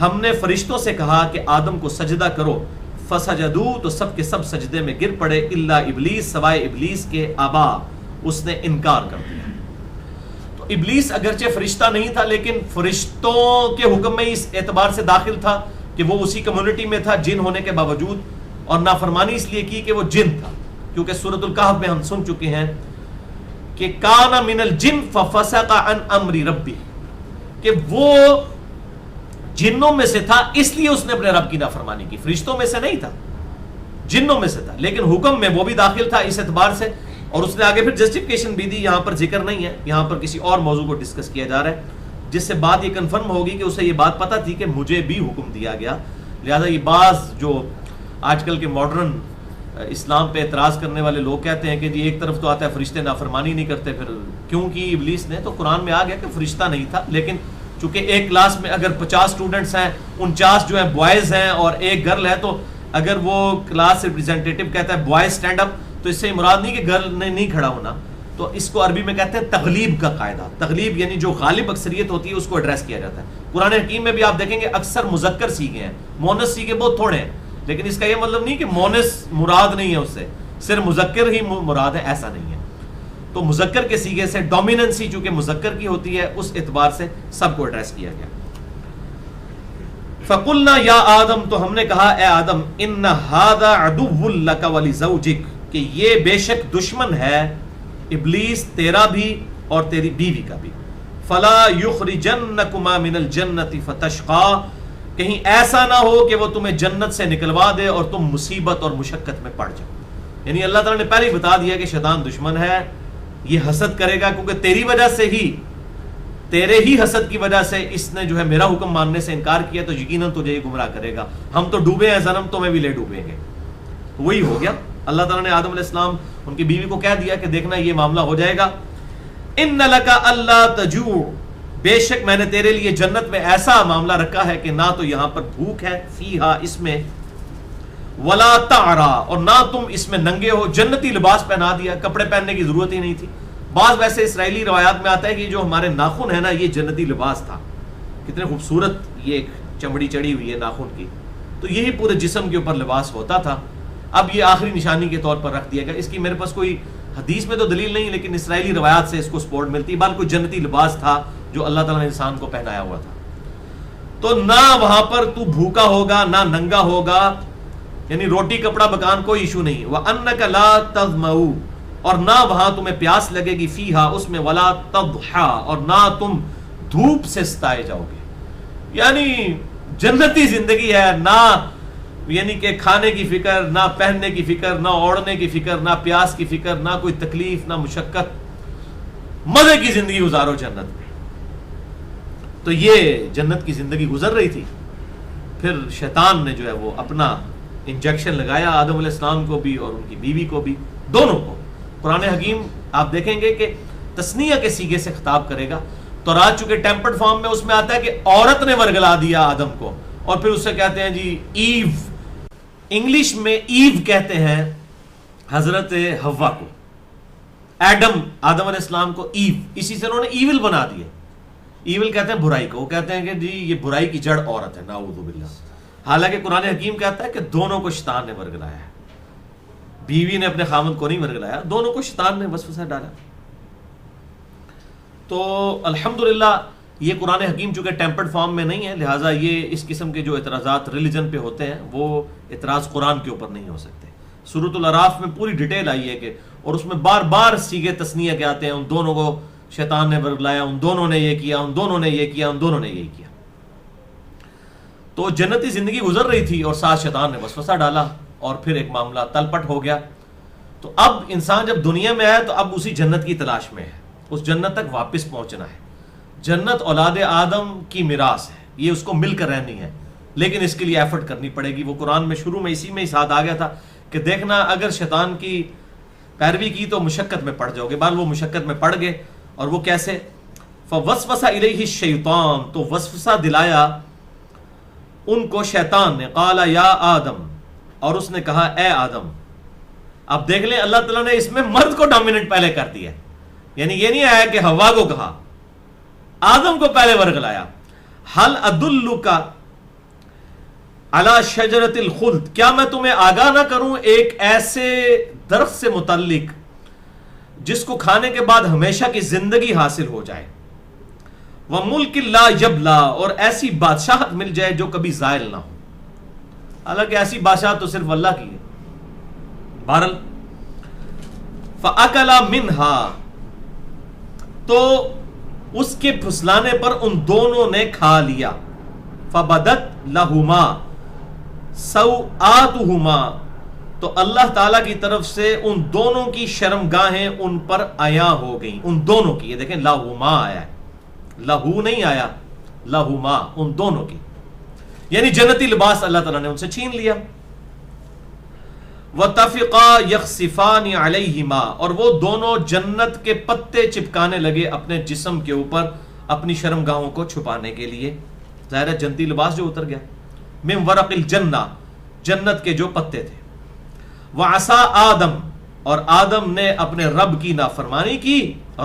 ہم نے فرشتوں سے کہا کہ آدم کو سجدہ کرو. فَسَجَدُوا، تو سب کے سب سجدے میں گر پڑے. إِلَّا إِبْلِيسَ، سوائے ابلیس کے. أَبَى، اس نے انکار کر دیا. تو ابلیس اگرچہ فرشتہ نہیں تھا لیکن فرشتوں کے حکم میں اس اعتبار سے داخل تھا کہ وہ اسی کمیونٹی میں تھا جن ہونے کے باوجود, اور نافرمانی اس لیے کی کہ وہ جن تھا, کیونکہ سورۃ الکہف میں ہم سن چکے ہیں کہ کان من الجن ففسق عن امر ربی, کہ وہ جنوں میں سے تھا اس لیے اس نے اپنے رب کی نافرمانی کی. فرشتوں میں سے نہیں تھا, جنوں میں سے تھا, لیکن حکم میں وہ بھی داخل تھا اس اعتبار سے. اور اس نے آگے پھر جسٹیفیکیشن بھی دی, یہاں پر ذکر نہیں ہے, یہاں پر کسی اور موضوع کو ڈسکس کیا جا رہا ہے, جس سے بات یہ کنفرم ہوگی کہ اسے یہ بات پتہ تھی کہ مجھے بھی حکم دیا گیا. لہذا یہ بعض جو آج کل کے ماڈرن اسلام پہ اعتراض کرنے والے لوگ کہتے ہیں کہ جی ایک طرف تو آتا ہے فرشتے نافرمانی نہیں کرتے, پھر کیونکہ ابلیس نے, تو قرآن میں آ گیا کہ فرشتہ نہیں تھا, لیکن چونکہ ایک کلاس میں اگر 50 اسٹوڈنٹس ہیں, 49 جو ہیں بوائز ہیں اور ایک گرل ہے, تو اگر وہ کلاس ریپرزینٹیٹو کہتا ہے بوائز اسٹینڈ اپ, تو اس سے مراد نہیں کہ گرل نے نہیں کھڑا ہونا, تو اس کو عربی میں کہتے ہیں تغلیب کا قاعدہ. تغلیب یعنی جو غالب اکثریت ہوتی ہے اس کو ایڈریس کیا جاتا ہے. قرآن حکیم میں بھی آپ دیکھیں گے اکثر مذکر سیغے ہیں, مونس سیغے بہت تھوڑے ہیں, لیکن اس کا یہ مطلب نہیں کہ مونس مراد نہیں ہے, اس سے صرف مذکر ہی مراد ہے, ایسا نہیں ہے. تو مذکر کے سیغے سے ڈومیننسی چونکہ مذکر کی ہوتی ہے, اس اعتبار سے سب کو ایڈریس کیا گیا. فَقُلْنَا يَا آدم, تو ہم نے کہا اے آدم, إِنَّ هَذَا عَدُوٌّ لَكَ وَلِزَوْجِكَ, کہ یہ بے شک دشمن ہے ابلیس تیرا بھی اور تیری بیوی کا بھی. فَلَا يُخْرِجَنَّكُمَا مِنَ الْجَنَّةِ فَتَشْقَىٰ, کہیں ایسا نہ ہو کہ وہ تمہیں جنت سے نکلوا دے اور تم مصیبت اور مشقت میں پڑ جاؤ. یعنی اللہ تعالیٰ نے پہلے ہی بتا دیا کہ شیطان دشمن ہے, یہ حسد کرے گا, کیونکہ تیری وجہ سے ہی, تیرے ہی حسد کی وجہ سے اس نے جو ہے میرا حکم ماننے سے انکار کیا, تو یقیناً تجھے یہ گمراہ کرے گا. ہم تو ڈوبے ہیں صنم, تمہیں بھی لے ڈوبیں گے. وہی ہو گیا. اللہ تعالیٰ نے آدم علیہ السلام ان کی بیوی کو کہہ دیا کہ دیکھنا یہ معاملہ ہو جائے گا. ان لک الا تجوع, بے شک میں نے تیرے لیے جنت میں ایسا معاملہ رکھا ہے کہ نہ تو یہاں پر بھوک ہے, فیہا اس میں, ولا تعرا, اور نہ تم اس میں ننگے ہو. جنتی لباس پہنا دیا, کپڑے پہننے کی ضرورت ہی نہیں تھی. بعض ویسے اسرائیلی روایات میں آتا ہے کہ جو ہمارے ناخن ہے نا, یہ جنتی لباس تھا. کتنے خوبصورت یہ ایک چمڑی چڑی ہوئی ہے ناخن کی, تو یہی پورے جسم کے اوپر لباس ہوتا تھا. اب یہ آخری نشانی کے طور پر رکھ دیا گیا. اس کی میرے پاس کوئی حدیث میں تو دلیل نہیں, لیکن اسرائیلی روایات سے اس کو سپورٹ ملتی. بلکہ کوئی جنتی لباس تھا جو اللہ تعالیٰ نے انسان کو پہنایا ہوا تھا. تو نہ وہاں پر تو بھوکا ہوگا نہ ننگا ہوگا, یعنی روٹی کپڑا مکان کوئی ایشو نہیں. وَأَنَّكَ لَا تَظْمَؤُ, اور نہ وہاں تمہیں پیاس لگے گی, فیہا اس میں, وَلَا تَضْحَىٰ, اور نہ تم دھوپ سے ستائے جاؤ گے. یعنی جنتی زندگی ہے, نہ یعنی کہ کھانے کی فکر, نہ پہننے کی فکر, نہ اوڑھنے کی فکر, نہ پیاس کی فکر, نہ کوئی تکلیف, نہ مشقت, مزے کی زندگی گزارو جنت میں. تو یہ جنت کی زندگی گزر رہی تھی. پھر شیطان نے جو ہے وہ اپنا انجیکشن لگایا آدم علیہ السلام کو بھی اور ان کی بیوی کو بھی, دونوں کو. قرآن حکیم آپ دیکھیں گے کہ تثنیہ کے سیغے سے خطاب کرے گا. تو رات چونکہ ٹیمپرڈ فارم میں اس میں آتا ہے کہ عورت نے ورگلا دیا آدم کو, اور پھر اسے کہتے ہیں جی ایو. انگلش میں ایو کہتے ہیں حضرت حوا کو, آدم علیہ السلام کو ایو, اسی سے انہوں نے ایول بنا دیا. ایول کہتے ہیں برائی کو, وہ کہتے ہیں کہ جی یہ برائی کی جڑ عورت ہے, نعوذ باللہ. حالانکہ قرآن حکیم کہتا ہے کہ دونوں کو شیطان نے ورگلایا ہے. بیوی نے اپنے خامند کو نہیں ورگلایا, دونوں کو شیطان نے وسوسہ ڈالا. تو الحمدللہ یہ قرآن حکیم چونکہ ٹیمپرڈ فارم میں نہیں ہے, لہٰذا یہ اس قسم کے جو اعتراضات ریلیجن پہ ہوتے ہیں وہ اعتراض قرآن کے اوپر نہیں ہو سکتے. سورۃ الاعراف میں پوری ڈیٹیل آئی ہے کہ, اور اس میں بار بار سیغے تثنیہ کے آتے ہیں, ان دونوں کو شیطان نے ورگلایا, ان دونوں نے یہ کیا, ان دونوں نے یہ کیا, ان دونوں نے یہی کیا. تو جنتی زندگی گزر رہی تھی اور ساتھ شیطان نے وسوسہ ڈالا, اور پھر ایک معاملہ تلپٹ ہو گیا. تو اب انسان جب دنیا میں آیا تو اب اسی جنت کی تلاش میں ہے, اس جنت تک واپس پہنچنا ہے. جنت اولاد آدم کی میراث ہے, یہ اس کو مل کر رہنی ہے, لیکن اس کے لیے ایفرٹ کرنی پڑے گی. وہ قرآن میں شروع میں اسی میں ہی ساتھ آ گیا تھا کہ دیکھنا اگر شیطان کی پیروی کی تو مشقت میں پڑ جاؤ گے. بعد وہ مشقت میں پڑ گئے, اور وہ کیسے؟ فوسوس الیہ الشیطان, تو وسوسہ دلایا ان کو شیطان نے. قال یا آدم, اور اس نے کہا اے آدم. اب دیکھ لیں اللہ تعالیٰ نے اس میں مرد کو ڈومیننٹ پہلے کر دیا, یعنی یہ نہیں آیا کہ حوا کو کہا, آدم کو پہلے ورگلایا. حل ادلک علی شجرۃ الخلد, کیا میں تمہیں آگاہ نہ کروں ایک ایسے درخت سے متعلق جس کو کھانے کے بعد ہمیشہ کی زندگی حاصل ہو جائے، وَمُلْكٍ لَا يَبْلَى، اور ایسی بادشاہت مل جائے جو کبھی زائل نہ ہو۔ حالانکہ ایسی بادشاہت تو صرف اللہ کی ہے۔ بہرحال فَأَكَلَ مِنْهَا، تو اس کے پھسلانے پر ان دونوں نے کھا لیا۔ فَبَدَتْ لَهُمَا سَوْآتُهُمَا، تو اللہ تعالیٰ کی طرف سے ان دونوں کی شرمگاہیں ان پر عیاں ہو گئیں، ان دونوں کی، یہ دیکھیں لَهُمَا آیا ہے، لہو نہیں آیا، لہما، ان دونوں کی، یعنی جنتی لباس اللہ تعالیٰ نے ان سے چھین لیا۔ وَتَفِقَا يَخْصِفَانِ عَلَيْهِمَا، اور وہ دونوں جنت کے پتے چپکانے لگے اپنے جسم کے اوپر اپنی شرمگاہوں کو چھپانے کے لیے، ظاہر ہے جنتی لباس جو اتر گیا۔ مِن وَرَقِ الْجَنَّةِ، جنت کے جو پتے تھے۔ وَعَصَىٰ آدم، اور آدم نے اپنے رب کی نافرمانی کی،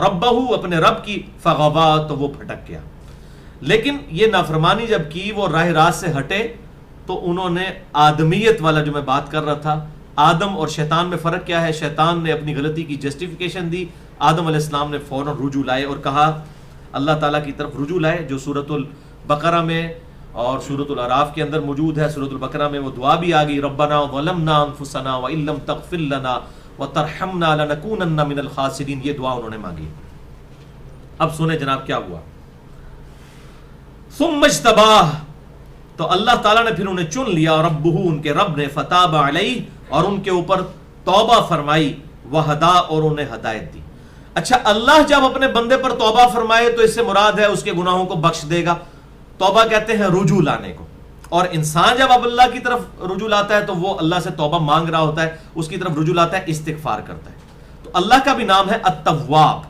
ربہو، اپنے رب کی، فغوا، تو وہ پھٹک گیا۔ لیکن یہ نافرمانی جب کی، وہ راہ راست سے ہٹے، تو انہوں نے آدمیت والا جو میں بات کر رہا تھا، آدم اور شیطان میں فرق کیا ہے؟ شیطان نے اپنی غلطی کی جسٹیفیکیشن دی، آدم علیہ السلام نے فوراً رجوع لائے اور کہا، اللہ تعالیٰ کی طرف رجوع لائے، جو سورۃ البقرہ میں اور سورۃ الاعراف کے اندر موجود ہے۔ سورۃ البقرہ میں وہ دعا بھی آ گئی، ربنا ظلمنا انفسنا وان لم تغفر لنا وترحمنا لنکونن من الخاسرین، یہ دعا انہوں نے مانگی۔ اب سنیں جناب کیا ہوا۔ ثم اجتباہ، تو اللہ تعالیٰ نے پھر انہیں چن لیا، ربہ، ان کے رب نے، فتاب علیہ، اور ان کے اوپر توبہ فرمائی، وہدا، اور انہیں ہدایت دی۔ اچھا، اللہ جب اپنے بندے پر توبہ فرمائے تو اس سے مراد ہے اس کے گناہوں کو بخش دے گا، توبہ کہتے ہیں رجوع لانے کو، اور انسان جب اب اللہ کی طرف رجوع لاتا ہے تو وہ اللہ سے توبہ مانگ رہا ہوتا ہے، اس کی طرف رجوع لاتا ہے، استغفار کرتا ہے۔ تو اللہ کا بھی نام ہے التواب،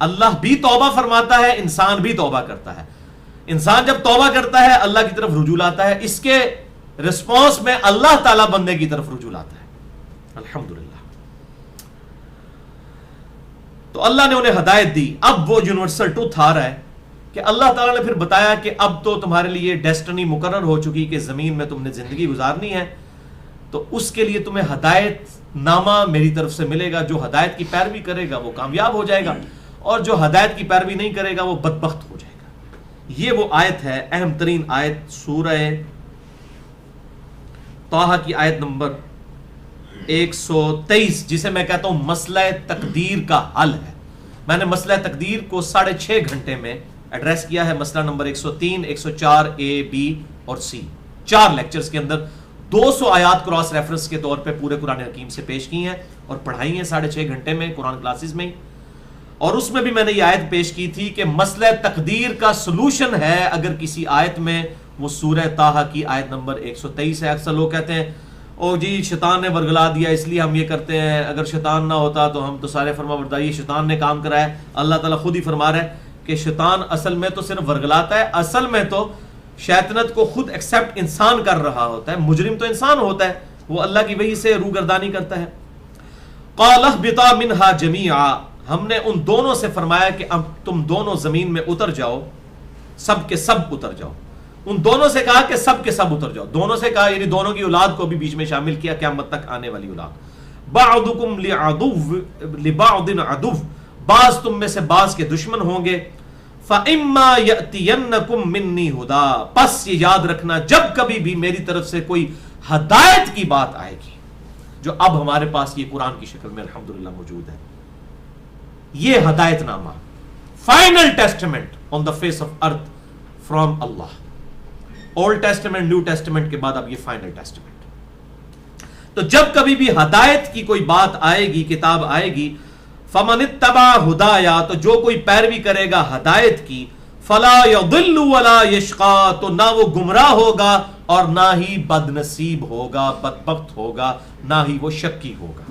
اللہ بھی توبہ فرماتا ہے، انسان بھی توبہ کرتا ہے۔ انسان جب توبہ کرتا ہے اللہ کی طرف رجوع لاتا ہے، اس کے رسپانس میں اللہ تعالیٰ بندے کی طرف رجوع لاتا ہے، الحمدللہ۔ تو اللہ نے انہیں ہدایت دی۔ اب وہ یونیورسل ٹروتھ آ رہا ہے کہ اللہ تعالیٰ نے پھر بتایا کہ اب تو تمہارے لیے ڈیسٹنی مقرر ہو چکی کہ زمین میں تم نے زندگی گزارنی ہے، تو اس کے لیے تمہیں ہدایت نامہ میری طرف سے ملے گا۔ جو ہدایت کی پیروی کرے گا وہ کامیاب ہو جائے گا، اور جو ہدایت کی پیروی نہیں کرے گا وہ بدبخت ہو جائے گا۔ یہ وہ آیت ہے، اہم ترین آیت، سورہ طٰہٰ کی آیت نمبر 123، جسے میں کہتا ہوں مسئلہ تقدیر کا حل ہے۔ میں نے مسئلہ تقدیر کو 6.5 گھنٹے میں ایڈریس کیا ہے، مسئلہ نمبر 103، 104 A B اور C، 4 لیکچرز کے اندر 200 آیات کراس ریفرنس کے طور پہ پورے قرآن حکیم سے پیش کی ہیں اور پڑھائی ہیں 6.5 گھنٹے میں قرآن کلاسز میں۔ اور اس میں بھی میں نے یہ آیت پیش کی تھی کہ مسئلہ تقدیر کا سلوشن ہے اگر کسی آیت میں، وہ سورہ طٰہٰ کی آیت نمبر 123 ہے۔ اکثر لوگ کہتے ہیں او جی شیطان نے ورگلا دیا اس لیے ہم یہ کرتے ہیں، اگر شیطان نہ ہوتا تو ہم تو سارے فرما بردار، یہ شیطان نے کام کرا ہے۔ اللہ تعالیٰ خود ہی فرما رہا ہے کہ شیطان اصل میں تو صرف ورگلاتا ہے، اصل میں تو شیطنت کو خود ایکسیپٹ انسان کر رہا ہوتا ہے، مجرم تو انسان ہوتا ہے، وہ اللہ کی وحی سے روگردانی کرتا ہے۔ قَالَ اهْبِطَا مِنْهَا جَمِيعًا، ہم نے ان دونوں سے فرمایا کہ اب تم دونوں زمین میں اتر جاؤ، سب کے سب اتر جاؤ۔ ان دونوں سے کہا کہ سب کے سب اتر جاؤ، دونوں سے کہا یعنی دونوں کی اولاد کو بھی بیچ میں شامل کیا، قیامت تک آنے والی اولاد۔ بَعْضُكُمْ لِبَعْضٍ عَدُوٌّ، بعض تم میں سے بعض کے دشمن ہوں گے۔ فَإِمَّا يَأْتِيَنَّكُمْ مِنِّي هُدًى، پس یہ یاد رکھنا جب کبھی بھی میری طرف سے کوئی ہدایت کی بات آئے گی، جو اب ہمارے پاس یہ قرآن کی شکل میں الحمدللہ موجود ہے، یہ ہدایت نامہ، final testament on the face of earth from Allah. Old testament, new testament کے بعد اب یہ فائنل ٹیسٹمنٹ۔ تو جب کبھی بھی ہدایت کی کوئی بات آئے گی، کتاب آئے گی، فَمَنِ اتَّبَعَ هُدَايَا، تو جو کوئی پیروی کرے گا ہدایت کی، فَلَا يَضِلُّ وَلَا يَشْقَىٰ، تو نہ وہ گمراہ ہوگا اور نہ ہی بد نصیب ہوگا، بدبخت ہوگا، نہ ہی وہ شقی ہوگا۔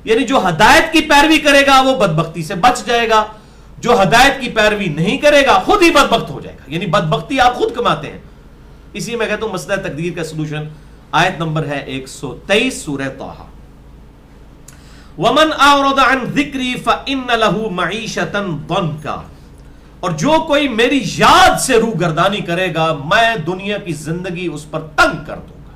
یعنی جو ہدایت کی پیروی کرے گا وہ بدبختی سے بچ جائے گا، جو ہدایت کی پیروی نہیں کرے گا خود ہی بدبخت ہو جائے گا، یعنی بدبختی آپ خود کماتے ہیں۔ اسی میں کہتا ہوں مسئلہ تقدیر کا سلوشن، آیت نمبر ہے 123 سورہ طٰہٰ۔ وَمَنْ أَعْرَضَ عَنْ ذِكْرِي فَإِنَّ لَهُ مَعِيشَةً ضَنْكًا، اور جو کوئی میری یاد سے روگردانی کرے گا میں دنیا کی زندگی اس پر تنگ کر دوں گا۔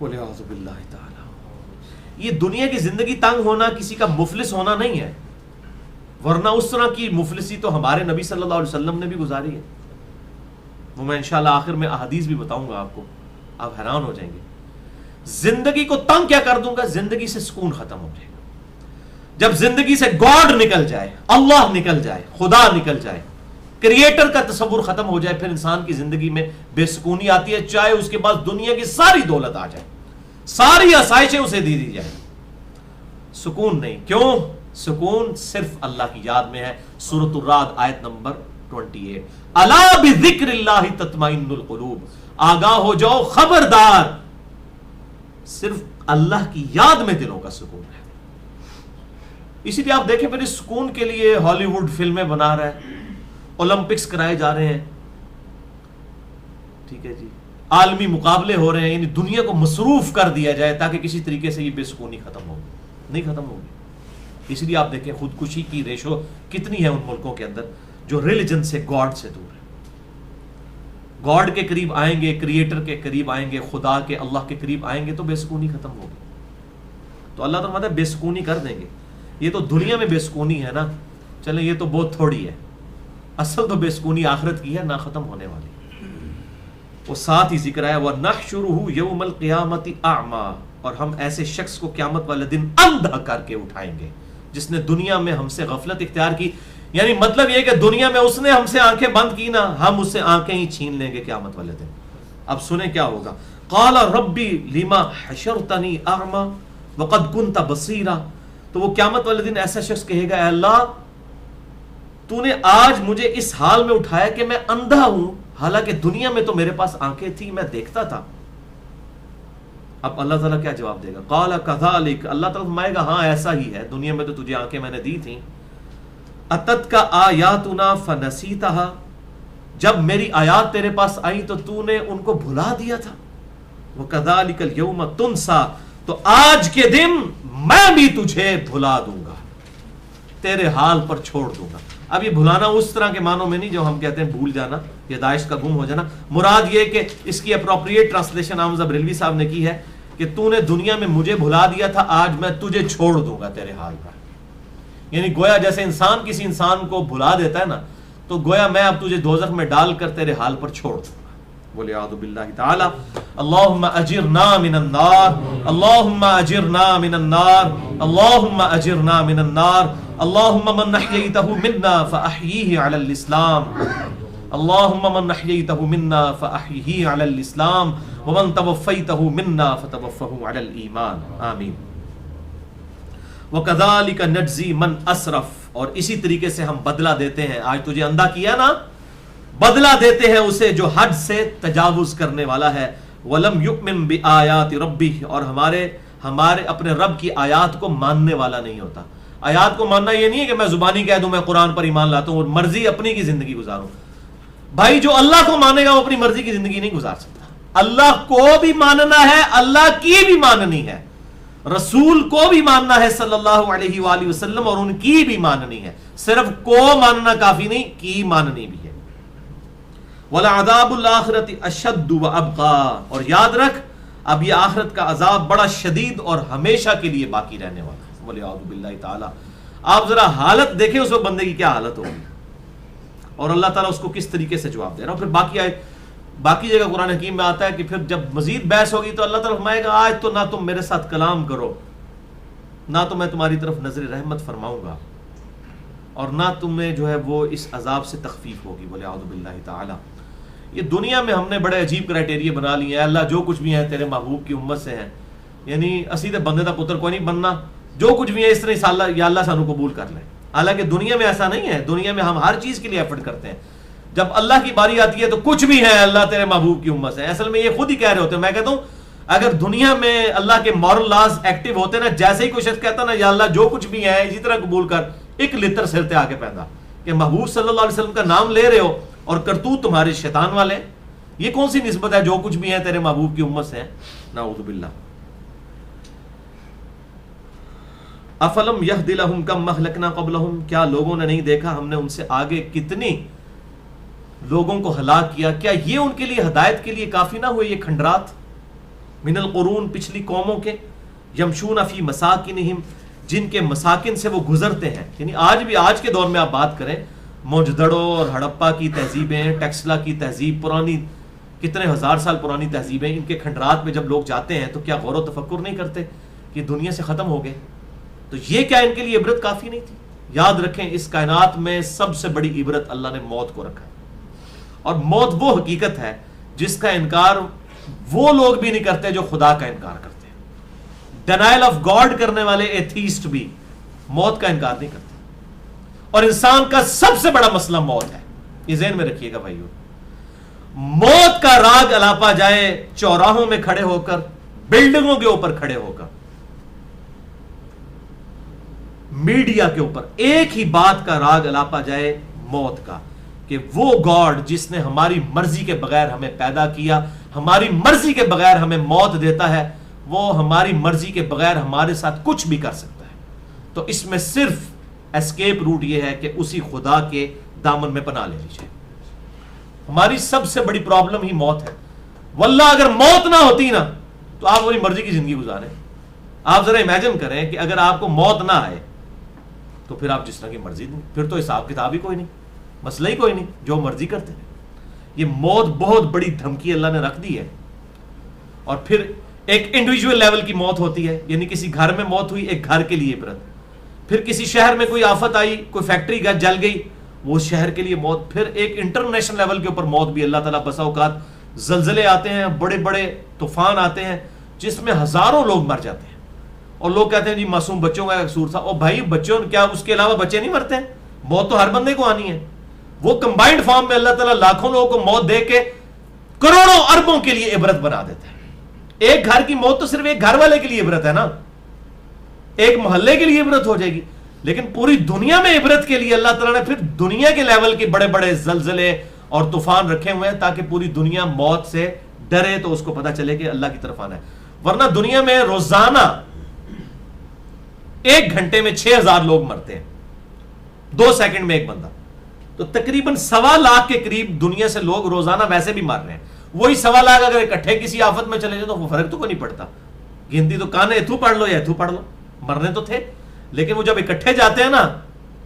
وَلِعَوْذُ بِاللَّهِ تَعَالَى، یہ دنیا کی زندگی تنگ ہونا کسی کا مفلس ہونا نہیں ہے، ورنہ اس طرح کی مفلسی تو ہمارے نبی صلی اللہ علیہ وسلم نے بھی گزاری ہے، وہ میں انشاءاللہ آخر میں احادیث بھی بتاؤں گا آپ کو، آپ حیران ہو جائیں گے۔ زندگی کو تنگ کیا کر دوں گا؟ زندگی سے سکون ختم ہو جائے گا۔ جب زندگی سے گاڈ نکل جائے، اللہ نکل جائے، خدا نکل جائے، کریٹر کا تصور ختم ہو جائے، پھر انسان کی زندگی میں بے سکونی آتی ہے، چاہے اس کے پاس دنیا کی ساری دولت آ جائے، ساری آسائشیں اسے دی جائے، سکون نہیں۔ کیوں؟ سکون صرف اللہ کی یاد میں ہے۔ سورۃ الرعد آیت نمبر 28، الا بذکر اللہ تطمئن القلوب، آگاہ ہو جاؤ، خبردار، صرف اللہ کی یاد میں دلوں کا سکون ہے۔ اسی لیے آپ دیکھیں پھر اس سکون کے لیے ہالی ووڈ فلمیں بنا رہا ہے، اولمپکس کرائے جا رہے ہیں، ٹھیک ہے جی، عالمی مقابلے ہو رہے ہیں، یعنی دنیا کو مصروف کر دیا جائے تاکہ کسی طریقے سے یہ بے سکونی ختم ہو، نہیں ختم ہوگی۔ اس لیے آپ دیکھیں خودکشی کی ریشو کتنی ہے ان ملکوں کے اندر جو ریلیجن سے، گاڈ سے دور ہے۔ گاڈ کے قریب آئیں گے، کریٹر کے قریب آئیں گے، خدا کے، اللہ کے قریب آئیں گے تو بے سکونی ختم ہوگی۔ تو اللہ تعالیٰ بے سکونی کر دیں گے۔ یہ تو دنیا میں بے سکونی ہے نا، چلیں یہ تو بہت تھوڑی ہے، اصل تو بے سکونی آخرت کی ہے، نہ ختم ہونے والی۔ وہ ساتھ ہی ذکر ہے وَنَحْشُرُهُ يَوْمَ الْقِيَامَةِ أَعْمَى، اور ہم ایسے شخص کو قیامت والے دن اندھا کر کے اٹھائیں گے جس نے دنیا میں ہم سے غفلت اختیار کی، یعنی مطلب یہ کہ دنیا میں اس نے ہم سے آنکھیں بند کی نا، ہم اس سے آنکھیں ہی چھین لیں گے قیامت والے دن۔ اب سنیں کیا ہوگا، قال ربی لما حشرتنی اعمی وقد كنت بصیرا، تو وہ قیامت والے دن ایسا شخص کہے گا، اے اللہ تو نے آج مجھے اس حال میں اٹھایا کہ میں اندھا ہوں، حالانکہ دنیا میں تو میرے پاس آنکھیں تھی، میں دیکھتا تھا۔ اب اللہ تعالیٰ کیا جواب دے گا، قال کذالک، اللہ تعالیٰ فرمائے گا ہاں ایسا ہی ہے، دنیا میں تو تجھے آنکھیں میں نے دی تھیں، اتتک آیاتنا فنسیتها، جب میری آیات تیرے پاس آئی تو تو نے ان کو بھلا دیا تھا، وکذالک اليوم تنسا، تو آج کے دن میں بھی تجھے بھلا دوں گا، تیرے حال پر چھوڑ دوں گا۔ اب یہ بھلانا اس طرح کے معنوں میں نہیں جو ہم کہتے ہیں بھول جانا یا داعش کا گم ہو جانا، مراد یہ کہ اس کی اپروپریٹ ٹرانسلیشن حمزہ بریلوی صاحب نے کی ہے کہ تو نے دنیا میں مجھے بھلا دیا تھا، آج میں تجھے چھوڑ دوں گا تیرے حال پر۔ یعنی گویا جیسے انسان کسی انسان کو بھلا دیتا ہے نا، تو گویا میں اب تجھے دوزخ میں ڈال کر تیرے حال پر چھوڑ دوں گا۔ بولے اعوذ باللہ تعالی، اللہم اجرنا من النار، اللہم اجرنا من النار، اللہم اجرنا من النار، اللہم من احییتہ منا فاحییہ علی الاسلام، اللہم من احییتہ منا فاحییہ علی الاسلام، ومن توفیتہ منا فتوفہ علی الایمان، آمین۔ وَكَذَلِكَ نَجْزِي مَنْ أَسْرَفَ، اور اسی طریقے سے ہم بدلہ دیتے ہیں، آج تجھے اندھا کیا نا، بدلہ دیتے ہیں اسے جو حد سے تجاوز کرنے والا ہے، وَلَمْ يُؤْمِنْ بِآيَاتِ رَبِّهِ، اور ہمارے اپنے رب کی آیات کو ماننے والا نہیں ہوتا۔ آیات کو ماننا یہ نہیں ہے کہ میں زبانی کہہ دوں میں قرآن پر ایمان لاتا ہوں اور مرضی اپنی کی زندگی گزاروں۔ بھائی جو اللہ کو مانے گا وہ اپنی مرضی کی زندگی نہیں گزار سکتا۔ اللہ کو بھی ماننا ہے، اللہ کی بھی ماننی ہے، رسول کو بھی ماننا ہے صلی اللہ علیہ وآلہ وسلم، اور ان کی بھی ماننی ہے، صرف کو ماننا کافی نہیں، کی ماننی بھی ہے۔ وَلَعَذَابُ الْآخِرَةِ أَشَدُّ وَأَبْقَىٰ، اور یاد رکھ اب یہ آخرت کا عذاب بڑا شدید اور ہمیشہ کے لیے باقی رہنے والا ہے۔ بولے اعوذ باللہ تعالی، آپ ذرا حالت دیکھیں اس وقت بندے کی کیا حالت ہوگی، اور اللہ تعالیٰ اس کو کس طریقے سے جواب دے رہا ہے۔ پھر باقی جگہ قرآن حکیم میں آتا ہے کہ پھر جب مزید بحث ہوگی تو اللہ تعالیٰ فرمائے گا آج تو نہ تم میرے ساتھ کلام کرو، نہ تو میں تمہاری طرف نظر رحمت فرماؤں گا، اور نہ تمہیں جو ہے وہ اس عذاب سے تخفیف ہوگی۔ بولے اعوذ باللہ تعالی۔ یہ دنیا میں ہم نے بڑے عجیب کرائٹیریا بنا لیے ہیں، اللہ جو کچھ بھی ہے تیرے محبوب کی امت سے ہیں، یعنی اسی تے بندے دا پتر کوئی نہیں بننا، جو کچھ بھی ہے اس طرح یا اللہ سانو قبول کر لے۔ حالانکہ دنیا میں ایسا نہیں ہے، دنیا میں ہم ہر چیز کے لیے ایفرٹ کرتے ہیں، جب اللہ کی باری آتی ہے تو کچھ بھی ہے اللہ تیرے محبوب کی امت سے۔ اصل میں یہ خود ہی کہہ رہے ہوتے ہیں، میں کہتا ہوں اگر دنیا میں اللہ کے مورل لاز ایکٹیو ہوتے نا، جیسے ہی کوئی شخص کہتا نا یا اللہ جو کچھ بھی ہے اسی طرح قبول کر، ایک لتر سر تے آگے پہندا کہ محبوب صلی اللہ علیہ وسلم کا نام لے رہے ہو اور کرتوت تمہارے شیطان والے، یہ کون سی نسبت ہے جو کچھ بھی ہے تیرے محبوب کی امت سے ہے؟ نعوذ باللہ۔ افلم یہد لہم کم اہلکنا قبلہم، کیا لوگوں نے نہیں دیکھا ہم نے ان سے آگے کتنی لوگوں کو ہلاک کیا، کیا یہ ان کے لیے ہدایت کے لیے کافی نہ ہوئے یہ کھنڈرات؟ من القرون، پچھلی قوموں کے، یمشون فی مساکنہم، جن کے مساکن سے وہ گزرتے ہیں. یعنی آج بھی، آج کے دور میں آپ بات کریں، موجدڑو اور ہڑپا کی تہذیبیں، ٹیکسلا کی تہذیب، پرانی کتنے ہزار سال پرانی تہذیبیں، ان کے کھنڈرات میں جب لوگ جاتے ہیں تو کیا غور و تفکر نہیں کرتے کہ دنیا سے ختم ہو گئے؟ تو یہ کیا ان کے لیے عبرت کافی نہیں تھی؟ یاد رکھیں، اس کائنات میں سب سے بڑی عبرت اللہ نے موت کو رکھا ہے. اور موت وہ حقیقت ہے جس کا انکار وہ لوگ بھی نہیں کرتے جو خدا کا انکار کرتے ہیں. ڈینائل آف گاڈ کرنے والے ایتھیسٹ بھی موت کا انکار نہیں کرتے. اور انسان کا سب سے بڑا مسئلہ موت ہے، یہ ذہن میں رکھیے گا بھائیو. موت کا راگ الاپا جائے چوراہوں میں کھڑے ہو کر، بلڈنگوں کے اوپر کھڑے ہو کر، میڈیا کے اوپر، ایک ہی بات کا راگ الاپا جائے موت کا، کہ وہ گاڈ جس نے ہماری مرضی کے بغیر ہمیں پیدا کیا، ہماری مرضی کے بغیر ہمیں موت دیتا ہے، وہ ہماری مرضی کے بغیر ہمارے ساتھ کچھ بھی کر سکتا ہے. تو اس میں صرف اسکیپ روٹ یہ ہے کہ اسی خدا کے دامن میں پناہ لے لیجیے. ہماری سب سے بڑی پرابلم ہی موت ہے. واللہ اگر موت نہ ہوتی نا تو آپ اپنی مرضی کی زندگی گزاریں. آپ ذرا امیجن کریں کہ اگر آپ کو موت نہ آئے تو پھر آپ جس طرح کی مرضی دیں، پھر تو حساب کتاب ہی کوئی نہیں، مسئلہ ہی کوئی نہیں، جو مرضی کرتے ہیں. یہ موت بہت بڑی دھمکی اللہ نے رکھ دی ہے. اور پھر ایک انڈیویجول لیول کی موت ہوتی ہے، یعنی کسی گھر میں موت ہوئی، ایک گھر کے لیے عبرت. پھر کسی شہر میں کوئی آفت آئی، کوئی فیکٹری جل گئی، وہ شہر کے لیے موت. پھر ایک انٹرنیشنل لیول کے اوپر موت بھی. اللہ تعالیٰ بسا اوقات زلزلے آتے ہیں، بڑے بڑے طوفان آتے ہیں جس میں ہزاروں لوگ مر جاتے ہیں، اور لوگ کہتے ہیں جی معصوم بچوں کا قصور تھا. اور بھائی بچوں کیا اس کے علاوہ بچے نہیں مرتے ہیں؟ موت تو ہر بندے کو آنی ہے. وہ کمبائنڈ فارم میں اللہ تعالیٰ لاکھوں لوگوں کو موت دے کے کروڑوں اربوں کے لیے عبرت بنا دیتا ہے. ایک گھر کی موت تو صرف ایک گھر والے کے لیے عبرت ہے نا، ایک محلے کے لیے عبرت ہو جائے گی، لیکن پوری دنیا میں عبرت کے لیے اللہ تعالیٰ نے پھر دنیا کے لیول کے بڑے بڑے زلزلے اور طوفان رکھے ہوئے ہیں تاکہ پوری دنیا موت سے ڈرے تو اس کو پتا چلے کہ اللہ کی طرف آنا ہے. ورنہ دنیا میں روزانہ 1 گھنٹے میں 6000 لوگ مرتے ہیں، 2 سیکنڈ میں ایک بندہ. تو تقریباً 1.25 لاکھ کے قریب دنیا سے لوگ روزانہ ویسے بھی مر رہے ہیں. وہی 1.25 لاکھ اگر اکٹھے کسی آفت میں چلے جائے تو وہ فرق تو کوئی نہیں پڑتا. گنتی تو کانے اتھو پڑھ لو یا اتھو پڑھ لو، مرنے تو تھے. لیکن وہ جب اکٹھے جاتے ہیں نا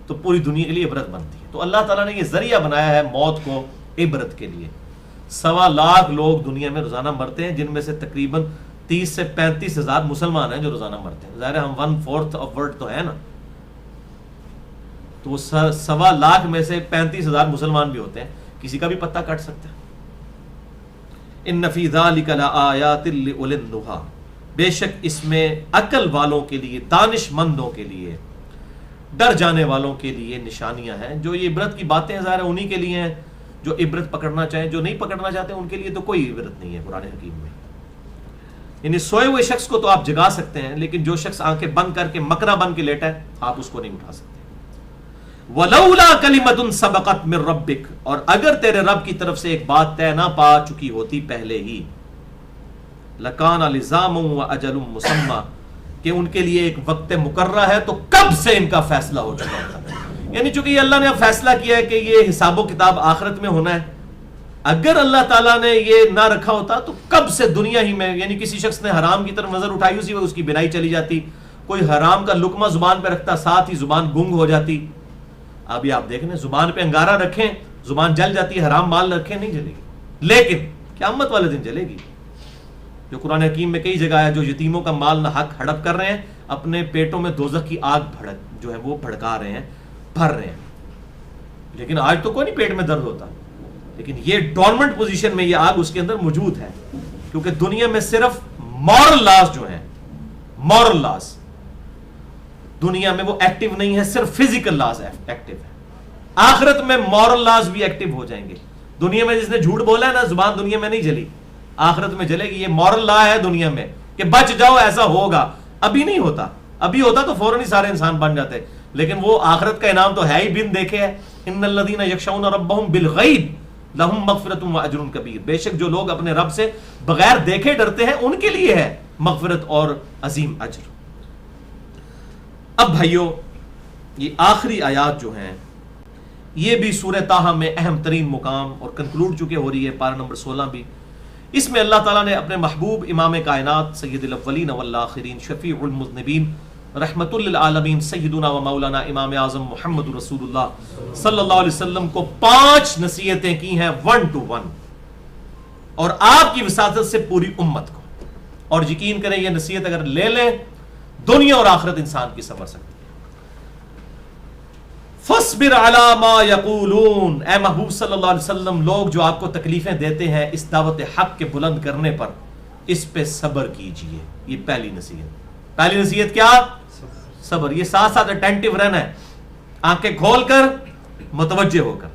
تو پوری دنیا کے لیے عبرت بنتی ہے. تو اللہ تعالیٰ نے یہ ذریعہ بنایا ہے موت کو عبرت کے لیے. 1.25 لاکھ لوگ دنیا میں روزانہ مرتے ہیں، جن میں سے تقریباً 30 سے 35 ہزار مسلمان ہیں جو روزانہ مرتے ہیں. ظاہر ہم 1/4 آف ورلڈ تو ہے نا، تو وہ 1.25 لاکھ میں سے 35 ہزار مسلمان بھی ہوتے ہیں. کسی کا بھی پتہ کٹ سکتا ہے. ان فی ذلک لآیات لأولی النہی، بے شک اس میں عقل والوں کے لیے، دانش مندوں کے لیے، ڈر جانے والوں کے لیے نشانیاں ہیں. جو یہ عبرت کی باتیں ظاہر ہے انہی کے لیے ہیں جو عبرت پکڑنا چاہیں. جو نہیں پکڑنا چاہتے ان کے لیے تو کوئی عبرت نہیں ہے قرآن حکیم میں. یعنی سوئے ہوئے شخص کو تو آپ جگا سکتے ہیں، لیکن جو شخص آنکھیں بند کر کے مکرا بن کے لیٹا ہے آپ اس کو نہیں اٹھا سکتے. وَلَوْلَا كَلِمَةٌ سَبَقَتْ مِن رَبِّكَ، اور اگر تیرے رب کی طرف سے ایک بات طے نہ پا چکی ہوتی پہلے ہی، لَكَانَ لِزَامٌ وَأَجَلٌ مُّسَمًّى، کہ ان کے لیے ایک وقت مقررہ ہے تو کب سے ان کا فیصلہ ہو چکا ہوتا. یعنی چونکہ یہ اللہ نے اب فیصلہ کیا ہے کہ یہ حساب و کتاب آخرت میں ہونا ہے. اگر اللہ تعالیٰ نے یہ نہ رکھا ہوتا تو کب سے دنیا ہی میں، یعنی کسی شخص نے حرام کی طرف نظر اٹھائی اسی وقت اس کی بینائی چلی جاتی. کوئی حرام کا لقمہ زبان پہ رکھتا ساتھ ہی زبان گنگ ہو جاتی. ابھی آپ دیکھ لیں، زبان پہ انگارہ رکھیں زبان جل جاتی ہے، حرام مال رکھیں نہیں جلے گی. لیکن قیامت والے دن جلے گی. جو قرآن حکیم میں کئی جگہ ہے، جو یتیموں کا مال نہ حق ہڑپ کر رہے ہیں، اپنے پیٹوں میں دوزخ کی آگ جو ہے وہ بھڑکا رہے ہیں، بھر رہے ہیں. لیکن آج تو کوئی نہیں پیٹ میں درد ہوتا، لیکن یہ ڈورمنٹ پوزیشن میں یہ آگ اس کے اندر موجود ہے، کیونکہ دنیا میں صرف مورل لاز جو ہیں، مورل لاز دنیا میں وہ ایکٹیو نہیں ہے، صرف فزیکل لاز ایکٹیو ہے. آخرت میں مورل لاز بھی ایکٹیو ہو جائیں گے. دنیا میں جس نے جھوٹ بولا ہے نا، زبان دنیا میں نہیں جلی، آخرت میں جلے گی. یہ مورل لا ہے دنیا میں کہ بچ جاؤ، ایسا ہوگا. ابھی نہیں ہوتا، ابھی ہوتا تو فوراً ہی سارے انسان بن جاتے. لیکن وہ آخرت کا انعام تو ہے ہی بن دیکھے ہے. ان الذین یخشون ربهم بالغیب لہم مغفرۃ واجر کبیر، بے شک جو لوگ اپنے رب سے بغیر دیکھے ڈرتے ہیں ان کے لیے ہے مغفرت اور عظیم اجر. اب بھائیو، یہ آخری آیات جو ہیں یہ بھی سورہ طٰہٰ میں اہم ترین مقام اور کنکلوڈ چکے ہو رہی ہے، پارہ نمبر 16 بھی. اس میں اللہ تعالیٰ نے اپنے محبوب امام کائنات سید الاولین والآخرین شفیع المذنبین رحمت للعالمین سیدنا و مولانا امام اعظم محمد رسول اللہ صلی اللہ علیہ وسلم کو 5 نصیحتیں کی ہیں 1 to 1، اور آپ کی وساطت سے پوری امت کو. اور یقین کریں یہ نصیحت اگر لے لیں دنیا اور آخرت انسان کی سنور سکتی ہے. فاصبر علی ما یقولون، اے محبوب صلی اللہ علیہ وسلم، لوگ جو آپ کو تکلیفیں دیتے ہیں اس دعوت حق کے بلند کرنے پر، اس پہ صبر کیجئے. یہ پہلی نصیحت. پہلی نصیحت کیا؟ صبر. یہ ساتھ ساتھ اٹینٹو رہنا ہے، آنکھیں کھول کر متوجہ ہو کر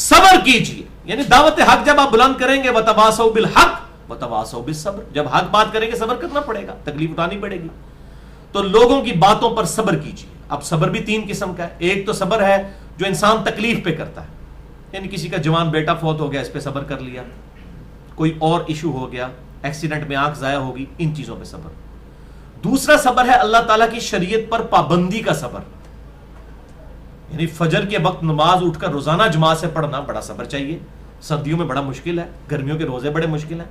صبر کیجئے. یعنی دعوت حق جب آپ بلند کریں گے وتواصوا بالحق وتواصوا بالصبر، جب حق بات کریں گے صبر کرنا پڑے گا، تکلیف اٹھانی پڑے گی. تو لوگوں کی باتوں پر صبر کیجئے. اب صبر بھی 3 قسم کا ہے. ایک تو صبر ہے جو انسان تکلیف پہ کرتا ہے، یعنی کسی کا جوان بیٹا فوت ہو گیا، اس پہ صبر کر لیا. کوئی اور ایشو ہو گیا، ایکسیڈنٹ میں آنکھ ضائع ہوگی، ان چیزوں پہ صبر. دوسرا صبر ہے اللہ تعالیٰ کی شریعت پر پابندی کا صبر، یعنی فجر کے وقت نماز اٹھ کر روزانہ جماعت سے پڑھنا بڑا صبر چاہیے. سردیوں میں بڑا مشکل ہے، گرمیوں کے روزے بڑے مشکل ہیں.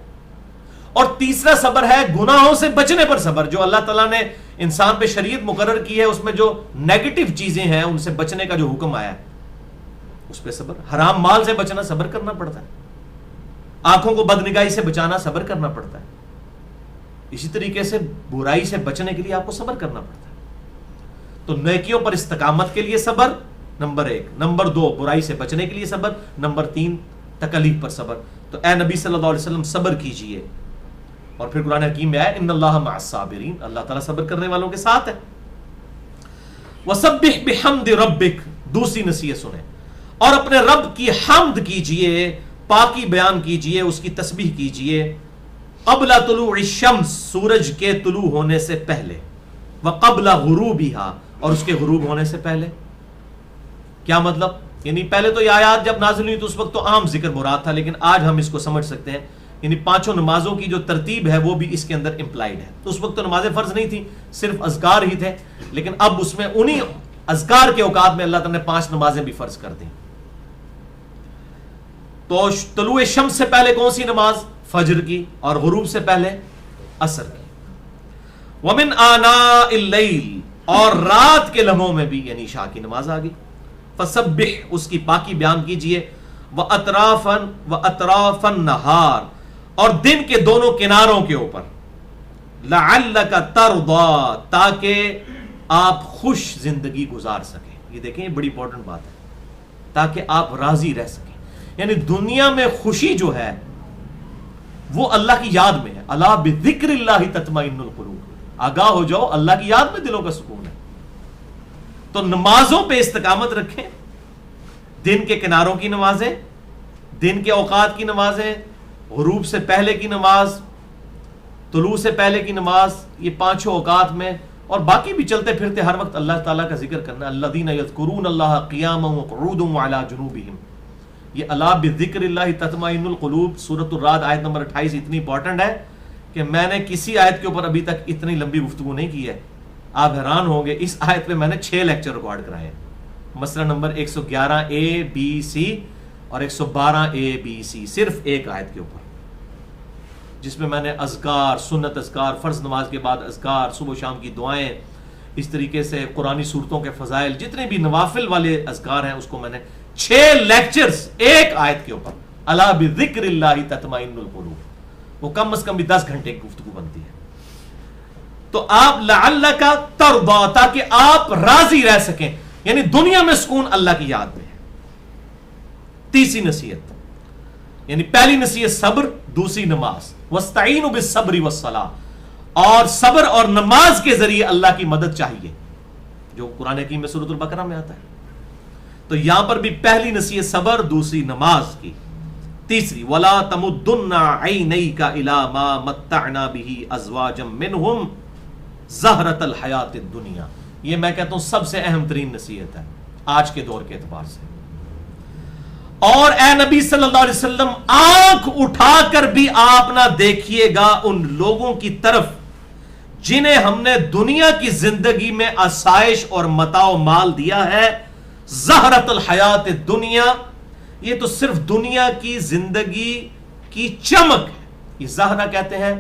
اور تیسرا صبر ہے گناہوں سے بچنے پر صبر، جو اللہ تعالیٰ نے انسان پہ شریعت مقرر کی ہے، اس میں جو نیگیٹو چیزیں ہیں ان سے بچنے کا جو حکم آیا ہے اس پہ صبر. حرام مال سے بچنا صبر کرنا پڑتا ہے، آنکھوں کو بدنگاہی سے بچانا صبر کرنا پڑتا ہے. اسی طریقے سے برائی سے بچنے کے لیے آپ کو صبر کرنا پڑتا ہے. تو نیکیوں پر استقامت کے لیے صبر نمبر 1، نمبر 2 برائی سے بچنے کے لیے صبر، نمبر 3 تکلیف پر صبر. تو اے نبی صلی اللہ علیہ وسلم صبر کیجئے. اور پھر قرآن حکیم میں آیا ان اللہ مع الصابرین، اللہ تعالیٰ صبر کرنے والوں کے ساتھ ہے. وسبح بحمد ربک، دوسری نصیحت سنیں، اور اپنے رب کی حمد کیجئے، پاکی بیان کیجئے، اس کی تسبیح کیجئے. قبل طلوع الشمس، سورج کے طلوع ہونے سے پہلے، وقبل غروبها، اور اس کے غروب ہونے سے پہلے. کیا مطلب؟ یعنی پہلے تو یہ آیات جب نازل ہوئی تو اس وقت تو عام ذکر مراد تھا، لیکن آج ہم اس کو سمجھ سکتے ہیں. یعنی 5 نمازوں کی جو ترتیب ہے وہ بھی اس کے اندر امپلائڈ ہے. تو اس وقت تو نمازیں فرض نہیں تھی، صرف اذکار ہی تھے، لیکن اب اس میں انہی اذکار کے اوقات میں اللہ تعالیٰ نے 5 نمازیں بھی فرض کر دیں. تو طلوع شمس سے پہلے کون سی نماز؟ فجر کی، اور غروب سے پہلے عصر کی. ومن آناء اللیل، اور رات کے لمحوں میں بھی، یعنی عشاء کی نماز آ گئی. فسبح، اس کی پاکی بیان کیجئے. وَأَطْرَافَ النَّهَارِ، اور دن کے دونوں کناروں کے اوپر. لَعَلَّكَ تَرْضَى، تاکہ آپ خوش زندگی گزار سکیں. یہ دیکھیں، یہ بڑی امپورٹنٹ بات ہے، تاکہ آپ راضی رہ سکیں. یعنی دنیا میں خوشی جو ہے وہ اللہ کی یاد میں ہے. الا بذکر اللہ تطمئن القلوب، آگاہ ہو جاؤ، اللہ کی یاد میں دلوں کا سکون ہے. تو نمازوں پہ استقامت رکھیں. دن کے کناروں کی نمازیں، دن کے اوقات کی نمازیں، غروب سے پہلے کی نماز، طلوع سے پہلے کی نماز، یہ 5 اوقات میں، اور باقی بھی چلتے پھرتے ہر وقت اللہ تعالیٰ کا ذکر کرنا. الذین یذکرون اللہ قیاما وقعودا وعلی جنوبہم. یہ الا بذکر اللہ تطمئن القلوب، سورۃ الرعد آیت نمبر 28 اتنی امپورٹنٹ ہے کہ میں نے کسی آیت کے اوپر ابھی تک اتنی لمبی گفتگو نہیں کی ہے. آپ حیران ہوں گے، اس آیت پہ میں نے 6 لیکچر ریکارڈ کرائے ہیں. مسئلہ نمبر 111 اے بی سی اور 112 اے بی سی، صرف ایک آیت کے اوپر، جس میں نے اذکار، سنت اذکار، فرض نماز کے بعد اذکار، صبح و شام کی دعائیں، اس طریقے سے قرآنی صورتوں کے فضائل، جتنے بھی نوافل والے اذکار ہیں، اس کو میں نے 6 لیکچرز ایک آیت کے اوپر. الا بذکر اللہ تطمئن القلوب، وہ کم از کم بھی 10 گھنٹے کی گفتگو بنتی ہے. تو آپ لعلک ترضی، تاکہ آپ راضی رہ سکیں، یعنی دنیا میں سکون اللہ کی یاد میں ہے. تیسری نصیحت، یعنی پہلی نصیحت صبر، دوسری نماز. واستعینوا بالصبر والصلاۃ، اور صبر اور نماز کے ذریعے اللہ کی مدد چاہیے، جو قرآن حکیم میں سورۃ البقرہ میں آتا ہے. تو یہاں پر بھی پہلی نصیحت صبر، دوسری نماز کی. تیسری ولا تمدن عینیک الی ما متعنا به ازواجا منهم زہرۃ الحیات الدنیا. یہ میں کہتا ہوں سب سے اہم ترین نصیحت ہے آج کے دور کے اعتبار سے. اور اے نبی صلی اللہ علیہ وسلم، آنکھ اٹھا کر بھی آپ نہ دیکھیے گا ان لوگوں کی طرف جنہیں ہم نے دنیا کی زندگی میں آسائش اور متاع و مال دیا ہے. زہرۃ الحیات الدنیا، یہ تو صرف دنیا کی زندگی کی چمک ہے، یہ زہرہ کہتے ہیں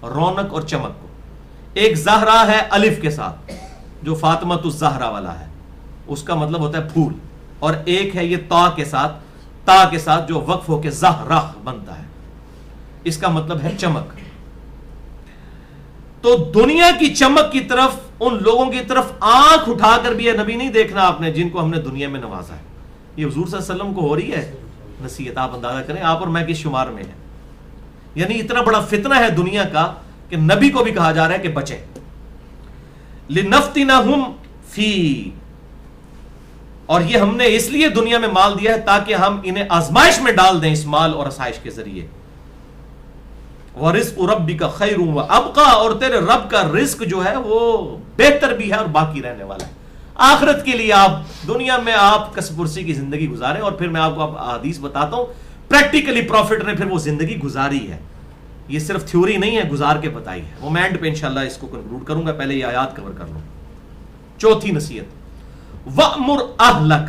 رونق اور چمک کو. ایک زہرہ ہے الف کے ساتھ جو فاطمۃ الزہرا والا ہے, اس کا مطلب ہوتا ہے پھول, اور ایک ہے یہ تا کے ساتھ جو وقف ہو کے زہرہ بنتا ہے, اس کا مطلب ہے چمک. تو دنیا کی چمک کی طرف, ان لوگوں کی طرف آنکھ اٹھا کر بھی یہ نبی نہیں دیکھنا آپ نے جن کو ہم نے دنیا میں نوازا ہے. یہ حضور صلی اللہ علیہ وسلم کو ہو رہی ہے نصیحت, آپ اندازہ کریں آپ اور میں کس شمار میں ہیں. یعنی اتنا بڑا فتنہ ہے دنیا کا کہ نبی کو بھی کہا جا رہا ہے کہ بچیں. لِنَفْتِنَهُمْ فِي, اور یہ ہم نے اس لیے دنیا میں مال دیا ہے تاکہ ہم انہیں آزمائش میں ڈال دیں اس مال اور آسائش کے ذریعے. وَرِزْقُ رَبِّكَ خَيْرٌ وَأَبْقَىٰ, اور تیرے رب کا رزق جو ہے وہ بہتر بھی ہے اور باقی رہنے والا ہے. آخرت کے لیے آپ دنیا میں آپ کسب پرسی کی زندگی گزاریں, اور پھر میں آپ کو حدیث بتاتا ہوں پریکٹیکلی پروفٹ نے پھر وہ زندگی گزاری ہے. یہ صرف تھیوری نہیں ہے, گزار کے بتائی ہے. وہ میں اینڈ پہ انشاءاللہ اس کو کنکلوڈ کروں گا, پہلے یہ آیات کور کر لوں. چوتھی نصیحت, وَأْمُرْ أَهْلَكَ,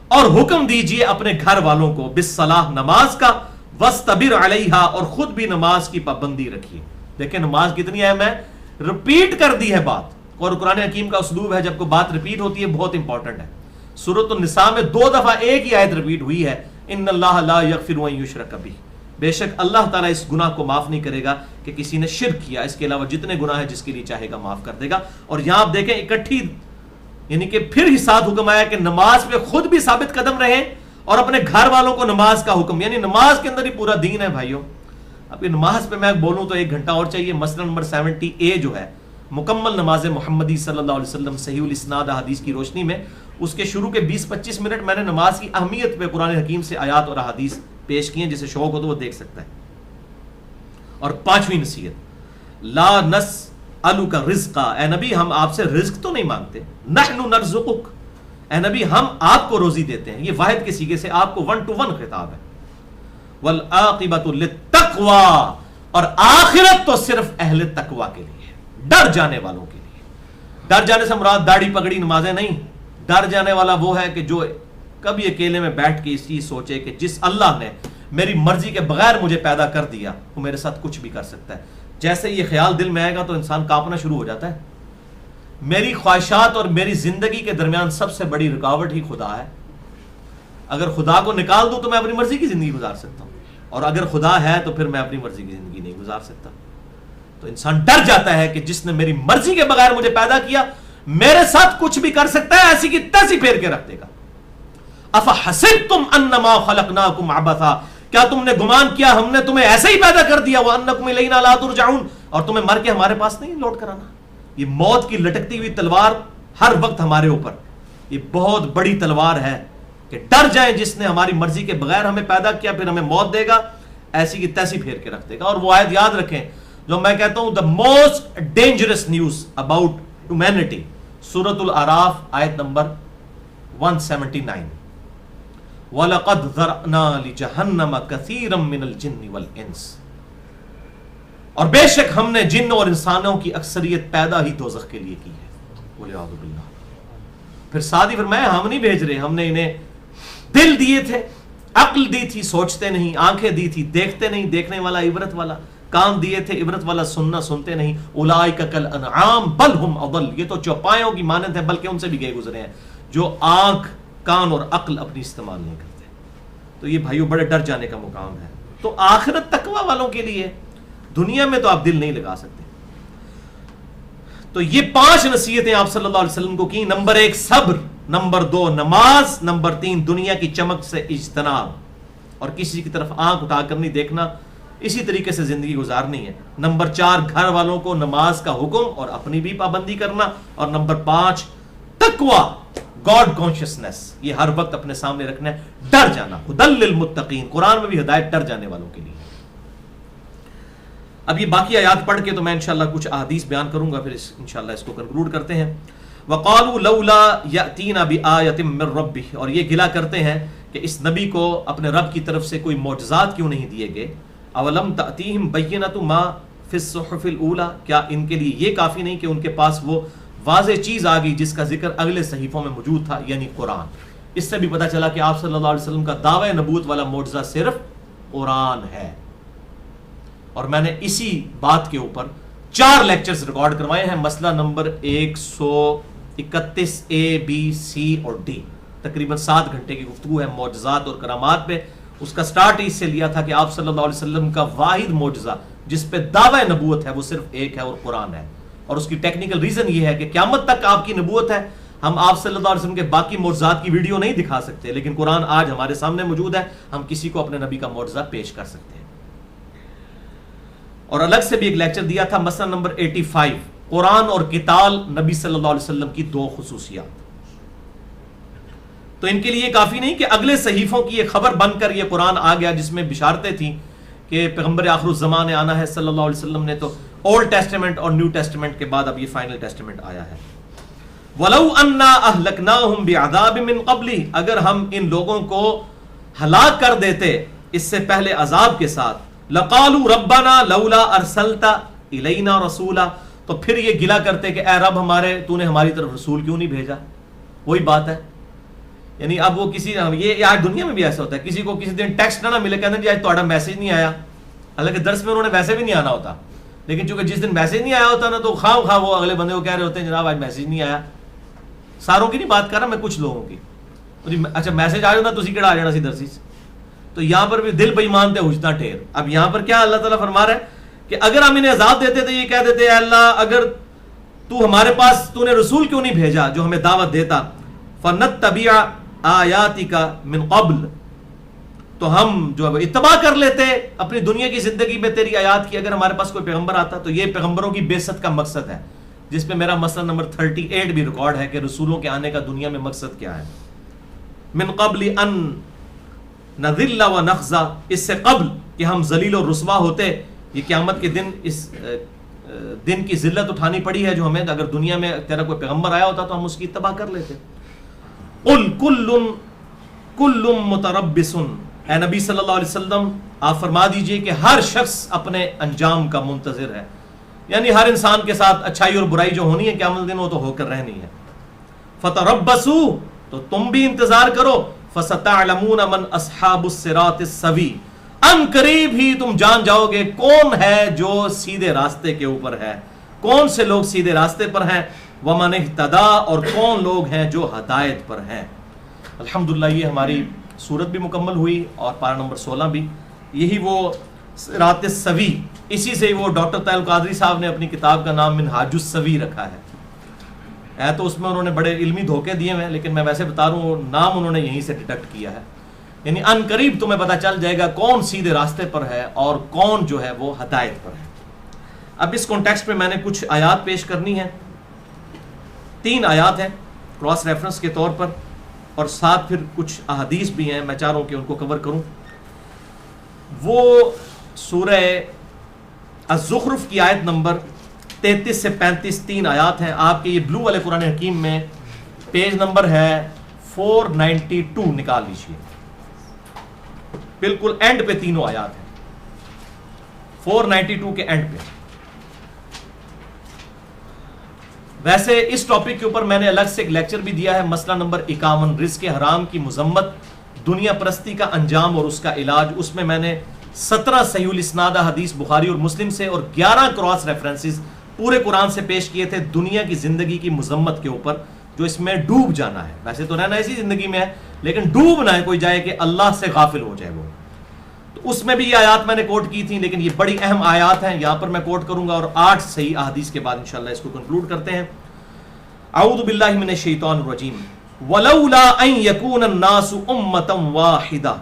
اور حکم دیجئے اپنے گھر والوں کو, بالصلاح, نماز کا, وَاسْتَبِرْ عَلَيْهَا, اور خود بھی نماز کی پابندی رکھیے. دیکھیں نماز کتنی اہم ہے, ریپیٹ کر دی ہے بات, اور قرآن حکیم کا اسلوب ہے جب کوئی بات ریپیٹ ہوتی ہے بہت امپورٹنٹ ہے. سورۃ النساء میں 2 دفعہ ایک ہی آیت ریپیٹ ہوئی ہے, ان اللہ لا یغفر ان یشرک بہ, بے شک اللہ تعالیٰ اس گناہ کو معاف نہیں کرے گا کہ کسی نے شرک کیا, اس کے علاوہ جتنے گناہ ہیں جس کے لیے چاہے گا معاف کر دے گا. اور یہاں آپ دیکھیں اکٹھی, یعنی کہ پھر ہی ساتھ حکم آیا کہ نماز پہ خود بھی ثابت قدم رہیں اور اپنے گھر والوں کو نماز کا حکم, یعنی نماز کے اندر ہی پورا دین ہے بھائیوں. اب یہ نماز پہ میں بولوں تو 1 گھنٹہ اور چاہیے. مسئلہ نمبر 70A جو ہے مکمل نماز محمدی صلی اللہ علیہ وسلم صحیح الاسناد حدیث کی روشنی میں, اس کے شروع کے 20-25 منٹ میں نے نماز کی اہمیت پہ قرآن حکیم سے آیات اور احادیث پیش کی ہیں, جسے شوق ہو تو وہ دیکھ سکتا ہے. اور 5ویں نصیحت, لا نسألک رزقا, اے نبی ہم آپ سے رزق تو نہیں مانگتے, نحن نرزقک, اے نبی ہم آپ کو روزی دیتے ہیں. یہ واحد کے صیغے سے آپ کو 1 to 1 خطاب ہے. والعاقبۃ للتقوی, اور آخرت تو صرف اہل تقوی کے لیے, ڈر جانے والوں کے لیے. ڈر جانے سے مراد داڑھی پگڑی نمازیں نہیں. ڈر جانے والا وہ ہے کہ جو کبھی اکیلے میں بیٹھ کے اس چیز سوچے کہ جس اللہ نے میری مرضی کے بغیر مجھے پیدا کر دیا وہ میرے ساتھ کچھ بھی کر سکتا ہے. جیسے یہ خیال دل میں آئے گا تو انسان کانپنا شروع ہو جاتا ہے. میری خواہشات اور میری زندگی کے درمیان سب سے بڑی رکاوٹ ہی خدا ہے. اگر خدا کو نکال دوں تو میں اپنی مرضی کی زندگی گزار سکتا ہوں, اور اگر خدا ہے تو پھر میں اپنی مرضی کی زندگی نہیں گزار سکتا. تو انسان ڈر جاتا ہے کہ جس نے میری مرضی کے بغیر مجھے پیدا کیا میرے ساتھ کچھ بھی کر سکتا ہے, ایسی کی تیسی پھیر کے رکھ دے گا. افحسبتم انما خلقناکم عبثا, کیا تم نے گمان کیا ہم نے تمہیں ایسے ہی پیدا کر دیا, وانکم الینا لا ترجعون, اور تمہیں مر کے ہمارے پاس نہیں لوٹ کر آنا. یہ موت کی لٹکتی ہوئی تلوار ہر وقت ہمارے اوپر, یہ بہت بڑی تلوار ہے کہ ڈر جائیں جس نے ہماری مرضی کے بغیر ہمیں پیدا کیا پھر ہمیں موت دے گا, ایسی کی تیسی پھیر کے رکھ دے گا. اور وہ آیت یاد رکھیں جو میں کہتا ہوں, the most dangerous news about humanity, سورۃ الاعراف آیت نمبر 179, وَلَقَدْ ذَرَأْنَا لِجَهَنَّمَ كَثِيرًا مِّنَ الْجِنِّ وَالْإِنسِ, اور بے شک ہم نے جن اور انسانوں کی اکثریت پیدا ہی دوزخ کے لیے کی ہے. وَلِعَاذُ بِاللَّهِ. پھر ساتھ ہی فرمایا ہم نہیں بھیج رہے, ہم نے انہیں دل دیے تھے, عقل دی تھی سوچتے نہیں, آنکھیں دی تھی دیکھتے نہیں, دیکھنے والا عبرت والا, کان دیے تھے عبرت والا سننا سنتے نہیں. اولئک کالانعام بل ہم اضل, یہ تو چوپایوں کی مانند ہیں بلکہ ان سے بھی گئے گزرے ہیں جو آنکھ کان اور عقل اپنی استعمال نہیں کرتے. تو یہ بھائیوں بڑے ڈر جانے کا مقام ہے. تو آخرت تقوی والوں کے لیے, دنیا میں تو آپ دل نہیں لگا سکتے. تو یہ 5 نصیحتیں آپ صلی اللہ علیہ وسلم کو کی. نمبر 1 صبر, نمبر 2 نماز, نمبر 3 دنیا کی چمک سے اجتناب, اور کسی کی طرف آنکھ اٹھا کر نہیں دیکھنا, اسی طریقے سے زندگی گزارنی ہے. نمبر 4 گھر والوں کو نماز کا حکم اور اپنی بھی پابندی کرنا. اور نمبر 5 تقوی, گاڈ کانشیسنس, یہ ہر وقت اپنے سامنے رکھنا ہے, ڈر جانا. ہدی للمتقین, قرآن میں بھی ہدایت ڈر جانے والوں کے لیے. اب یہ باقی آیات پڑھ کے تو میں انشاءاللہ کچھ احادیث بیان کروں گا, پھر انشاءاللہ اس کو کنکلوڈ کرتے ہیں. وَقَالُوا لَوْلَا يَأْتِينَا بِآيَةٍ مِّن رَّبِّهِ, اور یہ گلہ کرتے ہیں کہ اس نبی کو اپنے رب کی طرف سے کوئی معجزات کیوں نہیں دیے گئے. اولم تأتیہم بینۃ ما فی الصحف الاولی, کیا ان کے لیے یہ کافی نہیں کہ ان کے پاس وہ واضح چیز آ گئی جس کا ذکر اگلے صحیفوں میں موجود تھا, یعنی قرآن. اس سے بھی پتہ چلا کہ آپ صلی اللہ علیہ وسلم کا دعوی نبوت والا معجزہ صرف قرآن ہے. اور میں نے اسی بات کے اوپر 4 لیکچرز ریکارڈ کروائے ہیں، مسئلہ نمبر 131 A B C اور D، تقریباً 7 گھنٹے کی گفتگو ہے معجزات اور کرامات پہ۔ اس کا سٹارٹ اس سے لیا تھا کہ آپ صلی اللہ علیہ وسلم کا واحد معجزہ جس پہ دعوی نبوت ہے وہ صرف ایک ہے اور قرآن ہے، اور اس کی ٹیکنیکل ریزن یہ ہے کہ قیامت تک آپ کی نبوت ہے۔ ہم آپ صلی اللہ علیہ وسلم کے باقی معجزات کی ویڈیو نہیں دکھا سکتے، لیکن قرآن آج ہمارے سامنے موجود ہے، ہم کسی کو اپنے نبی کا معجزہ پیش کر سکتے ہیں۔ اور الگ سے بھی ایک لیکچر دیا تھا، مسئلہ نمبر 85، قرآن اور قتال نبی صلی اللہ علیہ وسلم کی 2 خصوصیات۔ تو ان کے لیے کافی نہیں کہ اگلے صحیفوں کی یہ خبر بن کر یہ قرآن آ گیا جس میں بشارتیں تھیں کہ پیغمبر آخر الزمان آنا ہے صلی اللہ علیہ وسلم نے، تو اولڈ ٹیسٹمنٹ اور نیو ٹیسٹمنٹ کے بعد اب یہ فائنل ٹیسٹمنٹ آیا ہے۔ وَلَوْ أَنَّا أَهْلَكْنَاهُمْ بِعَذَابٍ مِّن قَبْلِ، اگر ہم ان لوگوں کو ہلاک کر دیتے اس سے پہلے عذاب کے ساتھ، لَقَالُوا رَبَّنَا لَوْلَا أَرْسَلْتَ إِلَيْنَا رَسُولًا، تو پھر یہ گلہ کرتے کہ اے رب ہمارے تو نے ہماری طرف رسول کیوں نہیں بھیجا۔ وہی بات ہے، یعنی اب وہ کسی یہ آج دنیا میں بھی ایسا ہوتا ہے، کسی کو کسی دن ٹیکسٹ نہ ملے، کہتے ہیں جی آج تہاڈا میسج نہیں آیا، حالانکہ درس میں انہوں نے ویسے بھی نہیں آنا ہوتا، لیکن چونکہ جس دن میسج نہیں آیا ہوتا نا تو خواہ خواہ وہ اگلے بندے کو کہہ رہے ہوتے ہیں جناب آج میسج نہیں آیا۔ ساروں کی نہیں بات کر رہا میں، کچھ لوگوں کی، اچھا میسج آ جانا تسی کیڑا آ جانا سی درسی سے۔ تو یہاں پر بھی دل بے ایمان تے ہوجتا ٹھیر۔ اب یہاں پر کیا اللہ تعالیٰ فرما رہا ہے کہ اگر ہم انہیں عذاب دیتے تو یہ کہہ دیتے اے اللہ اگر تو ہمارے پاس تو نے رسول کیوں نہیں بھیجا جو ہمیں دعوت دیتا، فنتبع آیاتک من قبل، تو ہم جو ہے اتباع کر لیتے اپنی دنیا کی زندگی میں تیری آیات کی، اگر ہمارے پاس کوئی پیغمبر آتا۔ تو یہ پیغمبروں کی بعثت کا مقصد ہے، جس پہ میرا مسئلہ نمبر 38 بھی ریکارڈ ہے کہ رسولوں کے آنے کا دنیا میں مقصد کیا ہے۔ من قبل ان نذل و نخزا، اس سے قبل کہ ہم ذلیل و رسوا ہوتے۔ یہ قیامت کے دن اس دن کی ذلت اٹھانی پڑی ہے جو ہمیں، اگر دنیا میں تیرا کوئی پیغمبر آیا ہوتا تو ہم اس کی اتباع کر لیتے۔ قل کل متربص، اے نبی صلی اللہ علیہ وسلم آپ فرما دیجئے کہ ہر شخص اپنے انجام کا منتظر ہے، یعنی ہر انسان کے ساتھ اچھائی اور برائی جو ہونی ہے قیامت دن وہ تو ہو کر رہنی ہے۔ فتربصوا، تو تم بھی انتظار کرو، فستعلمون من اصحاب الصراط السوی، ان قریب ہی تم جان جاؤ گے کون ہے جو سیدھے راستے کے اوپر ہے، کون سے لوگ سیدھے راستے پر ہیں، ومن اہتدی، اور کون لوگ ہیں جو ہدایت پر ہیں۔ الحمدللہ یہ ہماری سورت بھی مکمل ہوئی اور پارہ نمبر 16 بھی، یہی وہ صراط السوی، اسی سے وہ ڈاکٹر طاہر القادری صاحب نے اپنی کتاب کا نام منہاج السوی رکھا ہے تو اس میں انہوں نے بڑے علمی دھوکے دیے ہوئے ہیں، لیکن میں ویسے بتا رہا ہوں وہ نام انہوں نے یہیں سے ڈیٹیکٹ کیا ہے، یعنی ان قریب تمہیں پتہ چل جائے گا کون سیدھے راستے پر ہے اور کون جو ہے وہ ہدایت پر ہے۔ اب اس کانٹیکسٹ میں میں نے کچھ آیات پیش کرنی ہیں، 3 آیات ہیں کراس ریفرنس کے طور پر، اور ساتھ پھر کچھ احادیث بھی ہیں، میں چاہ رہا ہوں کہ ان کو کور کروں۔ وہ سورہ الزخرف کی آیت نمبر 33 سے 35 3 آیات ہیں، آپ کے یہ بلو والے قرآن حکیم میں پیج نمبر ہے 492، نکال لیجیے، بالکل اینڈ پہ تینوں آیات ہیں، 492 کے اینڈ پہ۔ ویسے اس ٹاپک کے اوپر میں نے الگ سے ایک لیکچر بھی دیا ہے، مسئلہ نمبر 51، رزق حرام کی مذمت، دنیا پرستی کا انجام اور اس کا علاج۔ اس میں میں نے 17 صحیح الاسناد حدیث بخاری اور مسلم سے اور 11 کراس ریفرنسز پورے قرآن سے پیش کیے تھے دنیا کی زندگی کی مذمت کے اوپر، جو اس میں ڈوب جانا ہے، ویسے تو رہنا اسی زندگی میں ہے لیکن ڈوب نہ ہے کوئی جائے کہ اللہ سے غافل ہو جائے وہ۔ تو اس میں بھی یہ آیات میں نے کوٹ کی تھی، لیکن یہ بڑی اہم آیات ہیں، یہاں پر میں کوٹ کروں گا اور 8 صحیح احادیث کے بعد انشاءاللہ اس کو کنکلوڈ کرتے ہیں۔ اعوذ باللہ من الشیطان الرجیم، ولولا ان یکون الناس امۃ واحدہ،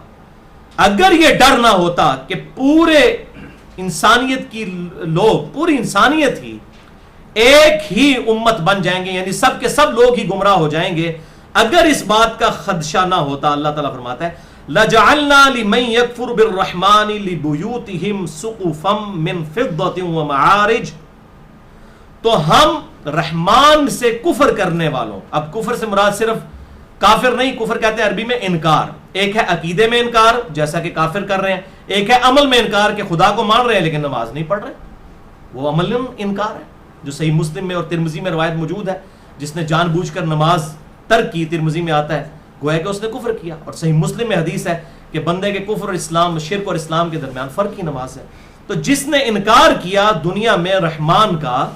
اگر یہ ڈر نہ ہوتا کہ پورے انسانیت کی لوگ، پوری انسانیت ہی ایک ہی امت بن جائیں گے، یعنی سب کے سب لوگ ہی گمراہ ہو جائیں گے، اگر اس بات کا خدشہ نہ ہوتا، اللہ تعالیٰ فرماتا ہے لَجَعَلْنَا لِمَنْ يَكْفُرُ بِالرَّحْمَنِ لِبُيُوتِهِمْ سُقُفًا مِّن فِضَّةٍ وَمَعَارِجَ، تو ہم رحمان سے کفر کرنے والوں، اب کفر سے مراد صرف کافر نہیں، کفر کہتے ہیں عربی میں انکار، ایک ہے عقیدے میں انکار جیسا کہ کافر کر رہے ہیں، ایک ہے عمل میں انکار کہ خدا کو مان رہے ہیں لیکن نماز نہیں پڑھ رہے، وہ عمل انکار ہے، جو صحیح مسلم میں اور ترمذی میں روایت موجود ہے، جس نے جان بوجھ کر نماز ترک کی، ترمذی میں آتا ہے گویا کہ اس نے کفر کیا، اور صحیح مسلم میں حدیث ہے کہ بندے کے کفر اور اسلام، شرک اور اسلام کے درمیان فرق کی نماز ہے۔ تو جس نے انکار کیا دنیا میں رحمان کا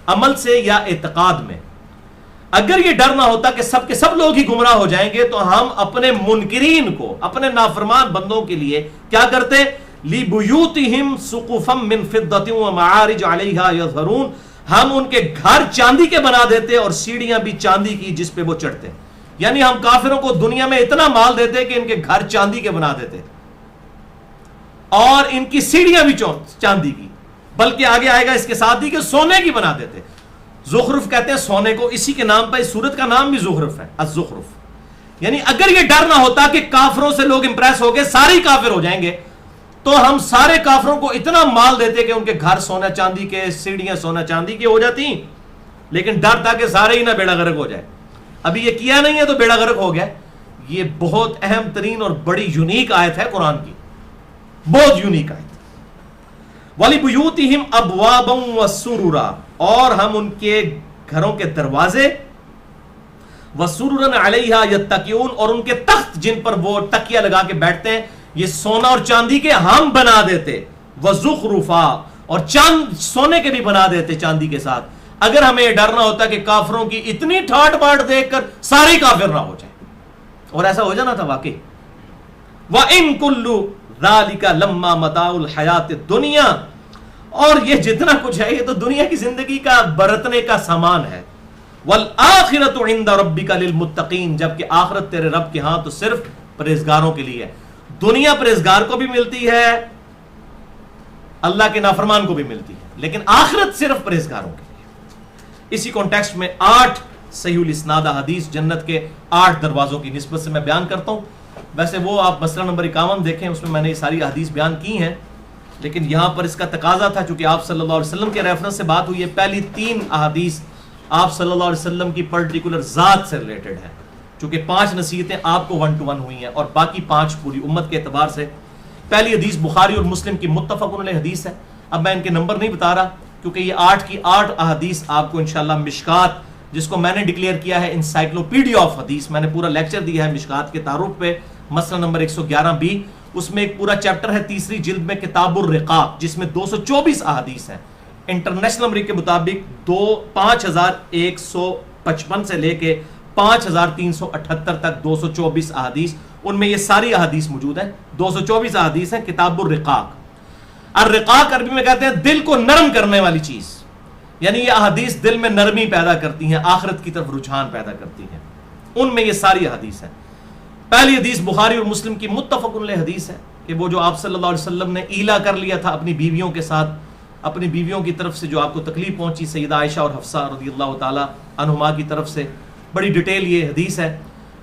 عمل سے یا اعتقاد میں، اگر یہ ڈر نہ ہوتا کہ سب کے سب لوگ ہی گمراہ ہو جائیں گے تو ہم اپنے منکرین کو، اپنے نافرمان بندوں کے لیے کیا کرتے؟ لِبُيُوتِهِمْ سُقُفًا مِّن فِضَّةٍ وَمَعَارِجَ عَلَيْهَا يَظْهَرُونَ، ہم ان کے گھر چاندی کے بنا دیتے اور سیڑھیاں بھی چاندی کی جس پہ وہ چڑھتے. یعنی ہم کافروں کو دنیا میں اتنا مال دیتے کہ ان کے گھر چاندی کے بنا دیتے اور ان کی سیڑھیاں بھی چاندی کی، بلکہ آگے آئے گا اس کے ساتھ ہی کہ سونے کی بنا دیتے. زخرف کہتے ہیں سونے کو، اسی کے نام پر اس سورت کا نام بھی زخرف ہے، الزخرف. یعنی اگر یہ ڈر نہ ہوتا کہ کافروں سے لوگ امپریس ہو گئے سارے کافر ہو جائیں گے تو ہم سارے کافروں کو اتنا مال دیتے کہ ان کے گھر سونا چاندی کے، سیڑھیاں سونا چاندی کی ہو جاتی. لیکن ڈر تھا کہ سارے ہی نہ بیڑا غرق ہو جائے. ابھی یہ کیا نہیں ہے تو بیڑا غرق ہو گیا. یہ بہت اہم ترین اور بڑی یونیک آیت ہے قرآن کی، بہت یونیک آیت. وَلِبُيُوتِهِمْ أَبْوَابًا وَسُرُرًا، اور ہم ان کے گھروں کے دروازے، وَسُرُرًا عَلَيْهَا يَتَّكِئُونَ، اور ان کے تخت جن پر وہ تکیہ لگا کے بیٹھتے ہیں یہ سونا اور چاندی کے ہم بنا دیتے. وَزُخْرُفًا، اور چاند سونے کے بھی بنا دیتے چاندی کے ساتھ. اگر ہمیں یہ ڈر نہ ہوتا کہ کافروں کی اتنی ٹھاٹ باٹ دیکھ کر سارے کافر نہ ہو جائیں، اور ایسا ہو جانا تھا واقعی. وَإِن كُلُّ ذَلِكَ لَمَّا مَتَاعُ الْحَيَاةِ الدُّنْيَا، اور یہ جتنا کچھ ہے یہ تو دنیا کی زندگی کا برتنے کا سامان ہے. وَالْآخِرَةُ عِنْدَ رَبِّكَ لِلْمُتَّقِينَ، جبکہ آخرت تیرے رب کے ہاں تو صرف پرہیزگاروں کے لیے ہے. دنیا پرہیزگار کو بھی ملتی ہے، اللہ کے نافرمان کو بھی ملتی ہے، لیکن آخرت صرف پرہیزگاروں کے لیے. اسی کانٹیکسٹ میں 8 صحیح الاسناد حدیث جنت کے 8 دروازوں کی نسبت سے میں بیان کرتا ہوں. ویسے وہ آپ مسئلہ نمبر 51 دیکھیں، اس میں میں نے یہ ساری حدیث بیان کی ہیں، لیکن یہاں پر اس کا تقاضا تھا چونکہ آپ صلی اللہ علیہ وسلم کے ریفرنس سے بات ہوئی ہے. پہلی 3 احادیث آپ صلی اللہ علیہ وسلم کی پرٹیکولر ذات سے ریلیٹڈ ہے، چونکہ 5 نصیحتیں آپ کو 1 to 1 ہوئی ہیں اور باقی 5 پوری امت کے اعتبار سے. پہلی حدیث بخاری اور مسلم کی متفق علیہ حدیث ہے. اب میں ان کے نمبر نہیں بتا رہا کیونکہ یہ 8 کی 8 احادیث آپ کو انشاءاللہ مشکات، جس کو میں نے ڈکلیئر کیا ہے انسائکلوپیڈیا آف حدیث، میں نے پورا لیکچر دیا ہے مشکات کے تعارف پہ، مسئلہ نمبر 111B. اس میں ایک پورا چیپٹر ہے 3ری جلد میں کتاب الرقاق، جس میں 224 احادیث ہیں. انٹرنیشنل نمبر کے مطابق 5155 سے لے کے 5378 تک 224 احادیث، ان میں یہ ساری احادیث موجود ہیں. 224 احادیث ہیں کتاب الرقاق. الرقاق عربی میں کہتے ہیں دل کو نرم کرنے والی چیز، یعنی یہ احادیث دل میں نرمی پیدا کرتی ہیں، آخرت کی طرف رجحان پیدا کرتی ہیں. ان میں یہ ساری احادیث ہیں. پہلی حدیث بخاری اور مسلم کی متفق علیہ حدیث ہے کہ وہ جو آپ صلی اللہ علیہ وسلم نے ایلا کر لیا تھا اپنی بیویوں کے ساتھ، اپنی بیویوں کی طرف سے جو آپ کو تکلیف پہنچی سیدہ عائشہ اور حفصہ رضی اللہ تعالی عنہما کی طرف سے، بڑی ڈیٹیل یہ حدیث ہے.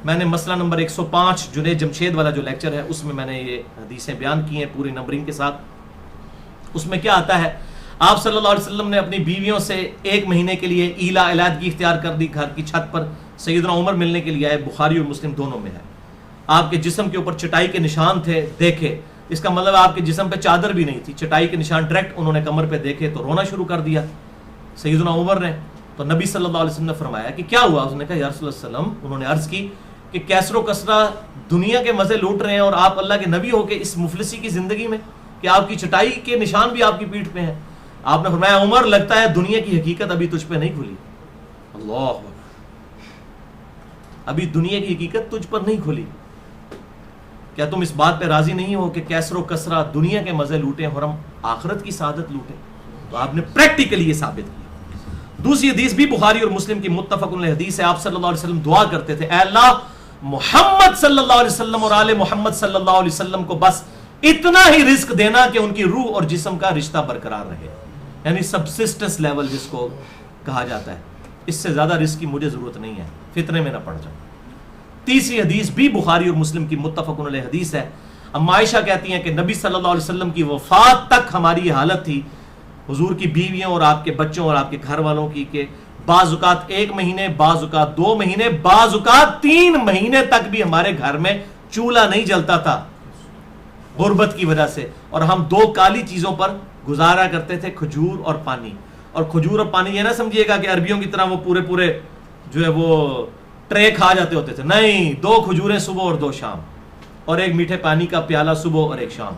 میں نے مسئلہ نمبر 105 جنید جمشید والا جو لیکچر ہے اس میں میں نے یہ حدیثیں بیان کی ہیں پوری نمبرنگ کے ساتھ. اس میں کیا آتا ہے، آپ صلی اللہ علیہ وسلم نے اپنی بیویوں سے 1 مہینے کے لیے ایلا، علیحدگی اختیار کر دی. گھر کی چھت پر سیدنا عمر ملنے کے لیے آئے، بخاری اور مسلم دونوں میں ہے. آپ کے جسم کے اوپر چٹائی کے نشان تھے، دیکھے، اس کا مطلب آپ کے جسم پہ چادر بھی نہیں تھی، چٹائی کے نشان ڈائریکٹ انہوں نے کمر پہ دیکھے تو رونا شروع کر دیا سیدنا عمر نے. تو نبی صلی اللہ علیہ وسلم نے فرمایا کہ کیا ہوا؟ اس نے کہا یا رسول اللہ علیہ وسلم، انہوں نے عرض کی کہ کیسر و کسرہ دنیا کے مزے لوٹ رہے ہیں اور آپ اللہ کے نبی ہو کے اس مفلسی کی زندگی میں کہ آپ کی چٹائی کے نشان بھی آپ کی پیٹھ پہ ہیں. آپ نے فرمایا عمر لگتا ہے دنیا کی حقیقت ابھی تجھ پہ نہیں کھلی. اللہ، ابھی دنیا کی حقیقت تجھ پر نہیں کھلی. کیا تم اس بات پہ راضی نہیں ہو کہ کیسر و کسرہ دنیا کے مزے لوٹیں اور ہم آخرت کی سعادت لوٹیں؟ تو آپ نے پریکٹیکلی یہ ثابت کیا. دوسری حدیث بھی بخاری اور مسلم کی متفق علیہ حدیث ہے. آپ صلی اللہ علیہ وسلم دعا کرتے تھے، اے اللہ محمد صلی اللہ علیہ وسلم اور آل محمد صلی اللہ علیہ وسلم کو بس اتنا ہی رزق دینا کہ ان کی روح اور جسم کا رشتہ برقرار رہے، یعنی سبسسٹنس لیول جس کو کہا جاتا ہے. اس سے زیادہ رزق کی مجھے ضرورت نہیں ہے، فتنے میں نہ پڑ جاؤں. تیسری حدیث بھی بخاری اور مسلم کی متفق علیہ حدیث ہے. اما عائشہ کہتی ہیں کہ نبی صلی اللہ علیہ وسلم کی وفات تک ہماری یہ حالت تھی، حضور کی بیویوں اور آپ کے بچوں اور آپ کے گھر والوں کی، کہ بعض اوقات 1 مہینے، بعض اوقات 2 مہینے، بعض اوقات 3 مہینے تک بھی ہمارے گھر میں چولہا نہیں جلتا تھا غربت کی وجہ سے، اور ہم 2 کالی چیزوں پر گزارا کرتے تھے، کھجور اور پانی. اور کھجور اور پانی یہ نہ سمجھیے گا کہ عربیوں کی طرح وہ پورے جو ہے وہ ٹرے کھا جاتے ہوتے تھے، نہیں، 2 کھجوریں صبح اور 2 شام، اور 1 میٹھے پانی کا پیالہ صبح اور 1 شام.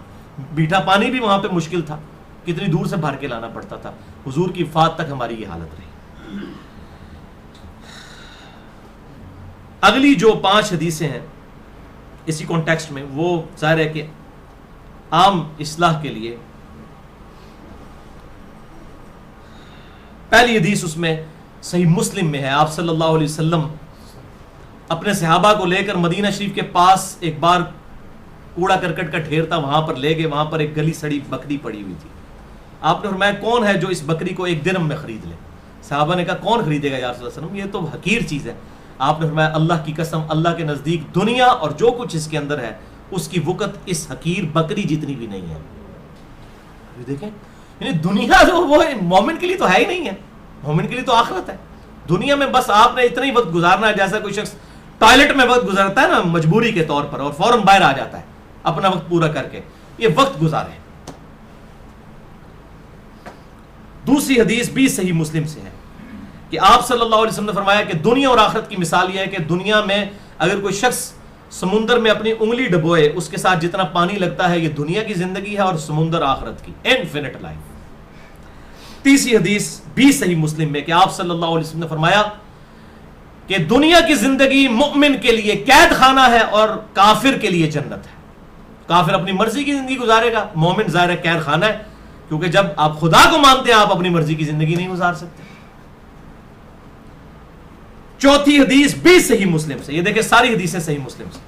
میٹھا پانی بھی وہاں پہ مشکل تھا، کتنی دور سے بھر کے لانا پڑتا تھا. حضور کی وفات تک ہماری یہ حالت رہی. اگلی جو 5 حدیثیں ہیں اسی کانٹیکسٹ میں، وہ ظاہر ہے کہ عام اصلاح کے لیے. پہلی حدیث اس میں صحیح مسلم میں ہے. آپ صلی اللہ علیہ وسلم اپنے صحابہ کو لے کر مدینہ شریف کے پاس ایک بار کوڑا کرکٹ کا ڈھیر تھا، وہاں پر لے گئے. وہاں پر ایک گلی سڑی بکری پڑی ہوئی تھی. آپ نے فرمایا کون ہے جو اس بکری کو 1 درہم میں خرید لے؟ صحابہ نے کہا کون خریدے گا یا رسول اللہ صلی اللہ علیہ وسلم، یہ تو حقیر چیز ہے. آپ نے فرمایا اللہ کی قسم، اللہ کے نزدیک دنیا اور جو کچھ اس کے اندر ہے اس کی وقت اس حقیر بکری جتنی بھی نہیں ہے. دیکھیں یعنی دنیا جو وہ مومن کے لیے تو ہے ہی نہیں ہے، مومن کے لیے تو آخرت ہے. دنیا میں بس آپ نے اتنا ہی وقت گزارنا ہے جیسا کوئی شخص ٹوائلٹ میں وقت گزارتا ہے نا مجبوری کے طور پر اور فوراً باہر آ جاتا ہے اپنا وقت پورا کر کے، یہ وقت گزارے. دوسری حدیث بھی صحیح مسلم سے ہے کہ آپ صلی اللہ علیہ وسلم نے فرمایا کہ دنیا اور آخرت کی مثال یہ ہے کہ دنیا میں اگر کوئی شخص سمندر میں اپنی انگلی ڈبوئے اس کے ساتھ جتنا پانی لگتا ہے، یہ دنیا کی زندگی ہے، اور سمندر آخرت کی انفینٹ لائف. تیسری حدیث بھی صحیح مسلم میں کہ آپ صلی اللہ علیہ وسلم نے فرمایا کہ دنیا کی زندگی مومن کے لیے قید خانہ ہے اور کافر کے لیے جنت ہے. کافر اپنی مرضی کی زندگی گزارے گا، مومن ظاہر ہے قید خانہ ہے، کیونکہ جب آپ خدا کو مانتے ہیں آپ اپنی مرضی کی زندگی نہیں گزار سکتے. چوتھی حدیث بھی صحیح مسلم سے، یہ دیکھیں ساری حدیثیں صحیح مسلم سے،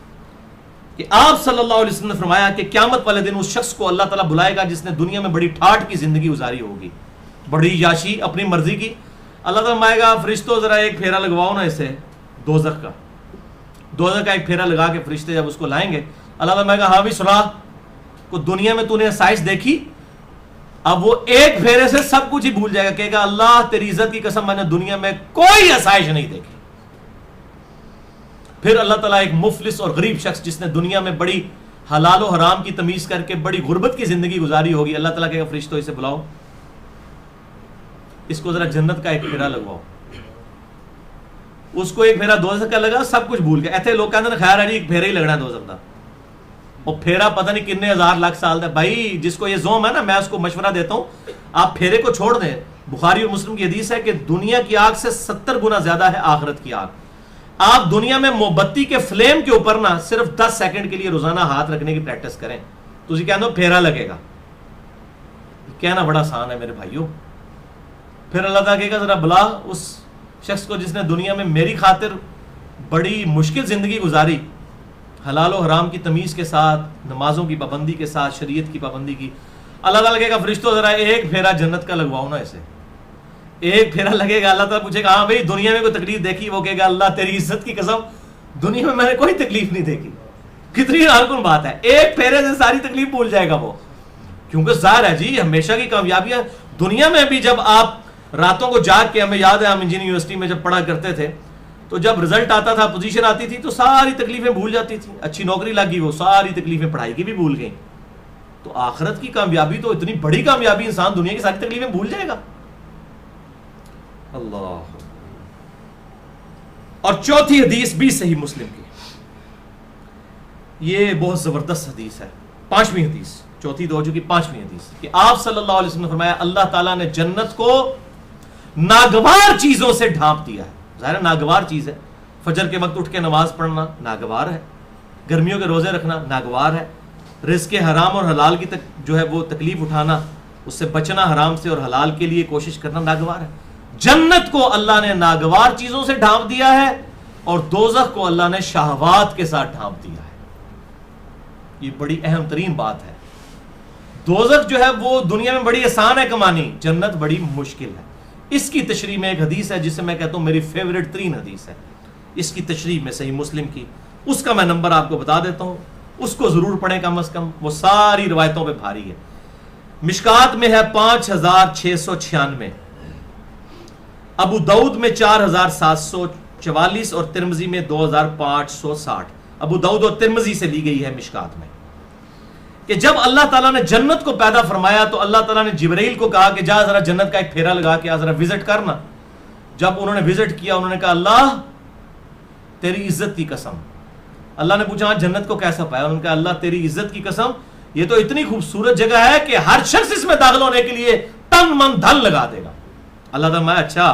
کہ آپ صلی اللہ علیہ وسلم نے فرمایا کہ قیامت والے دن اس شخص کو اللہ تعالیٰ بلائے گا جس نے دنیا میں بڑی ٹھاٹ کی زندگی گزاری ہوگی، بڑی یاشی اپنی مرضی کی. اللہ تعالیٰ فرمائے گا فرشتوں ذرا ایک پھیرا لگواؤ نا اسے دوزخ کا ایک پھیرا لگا کے فرشتے جب اس کو لائیں گے اللہ تعالیٰ فرمائے گا ہاں بھی سنا کو دنیا میں تو نے آسائش دیکھی. اب وہ ایک پھیرے سے سب کچھ ہی بھول جائے گا، کہے گا اللہ تیری عزت کی قسم میں نے دنیا میں کوئی آسائش نہیں دیکھی. پھر اللہ تعالیٰ ایک مفلس اور غریب شخص جس نے دنیا میں بڑی حلال و حرام کی تمیز کر کے بڑی غربت کی زندگی گزاری ہوگی، اللہ تعالیٰ کہے گا فرشتوں اسے بلاؤ، اس کو ذرا جنت کا ایک پھیرا لگواؤ. اس کو ایک پھیرا دوزخ کا لگا، سب کچھ بھول گیا. ایسے لوگ کہتے ہیں خیر ہے جی ایک پھیرا ہی لگنا ہے دوزخ کا، اور پھیرا پتہ نہیں کتنے ہزار لاکھ سال دا. بھائی جس کو یہ زوم ہے نا، میں اس کو مشورہ دیتا ہوں آپ پھیرے کو چھوڑ دیں. بخاری اور مسلم کی حدیث ہے کہ دنیا کی آگ سے 70 گنا زیادہ ہے آخرت کی آگ. آپ دنیا میں موم بتی کے فلیم کے اوپر نا صرف 10 سیکنڈ کے لیے روزانہ ہاتھ رکھنے کی پریکٹس کریں تو اسی کہنا پھیرا لگے گا. کہنا بڑا آسان ہے میرے بھائیوں. پھر اللہ تعالیٰ کہے گا ذرا بلا اس شخص کو جس نے دنیا میں میری خاطر بڑی مشکل زندگی گزاری، حلال و حرام کی تمیز کے ساتھ، نمازوں کی پابندی کے ساتھ، شریعت کی پابندی کی. اللہ تعالیٰ کہے گا فرشتوں ذرا ایک پھیرا جنت کا لگواؤ نا اسے. ایک پھیرا لگے گا. اللہ تعالیٰ پوچھے گا ہاں بھائی دنیا میں کوئی تکلیف دیکھی؟ وہ کہے گا اللہ تیری عزت کی قسم دنیا میں نے کوئی تکلیف نہیں دیکھی. کتنی حیران بات ہے، ایک پھیرے سے ساری تکلیف بھول جائے گا وہ. کیونکہ ظاہر ہے جی ہمیشہ کی کامیابیاں دنیا میں بھی. جب آپ راتوں کو جاگ کے، ہمیں یاد ہے ہم انجینئرنگ یونیورسٹی میں جب پڑھا کرتے تھے تو جب رزلٹ آتا تھا، پوزیشن آتی تھی تو ساری تکلیفیں بھول جاتی تھی. اچھی نوکری لگ گئی وہ ساری تکلیفیں پڑھائی کی بھی بھول گئیں. تو آخرت کی کامیابی تو اتنی بڑی کامیابی، انسان دنیا کی ساری تکلیفیں بھول جائے گا. اللہ. اور چوتھی حدیث بھی صحیح مسلم کی، یہ بہت زبردست حدیث ہے. 5ویں حدیث، چوتھی تو ہو چکی، 5ویں حدیث کہ آپ صلی اللہ علیہ وسلم نے فرمایا اللہ تعالیٰ نے جنت کو ناگوار چیزوں سے ڈھانپ دیا ہے. ظاہر ہے ناگوار چیز ہے، فجر کے وقت اٹھ کے نماز پڑھنا ناگوار ہے، گرمیوں کے روزے رکھنا ناگوار ہے، رزق حرام اور حلال کی جو ہے وہ تکلیف اٹھانا، اس سے بچنا حرام سے اور حلال کے لیے کوشش کرنا ناگوار ہے. جنت کو اللہ نے ناگوار چیزوں سے ڈھانپ دیا ہے اور دوزخ کو اللہ نے شہوات کے ساتھ ڈھانپ دیا ہے. یہ بڑی اہم ترین بات ہے. دوزخ جو ہے وہ دنیا میں بڑی آسان ہے کمانی، جنت بڑی مشکل ہے. اس کی تشریح میں ایک حدیث ہے جسے میں کہتا ہوں میری فیوریٹ ترین حدیث ہے. اس کی تشریح میں صحیح مسلم کی، اس کا میں نمبر آپ کو بتا دیتا ہوں، اس کو ضرور پڑھیں کم از کم، وہ ساری روایتوں پہ بھاری ہے. مشکات میں ہے 5696، ابو داؤد میں 4744 اور ترمذی میں 2560. ابو داؤد اور ترمذی سے لی گئی ہے مشکات میں کہ جب اللہ تعالیٰ نے جنت کو پیدا فرمایا تو اللہ تعالیٰ نے جبرائیل کو کہا کہ جا ذرا جنت کا ایک پھیرا لگا کے ذرا وزٹ کرنا. جب انہوں نے وزٹ کیا انہوں نے کہا اللہ تیری عزت کی قسم. اللہ نے پوچھا جنت کو کیسا پایا؟ انہوں نے کہا اللہ تیری عزت کی قسم یہ تو اتنی خوبصورت جگہ ہے کہ ہر شخص اس میں داخل ہونے کے لیے تن من دھن لگا دے گا. اللہ تعالیٰ میں اچھا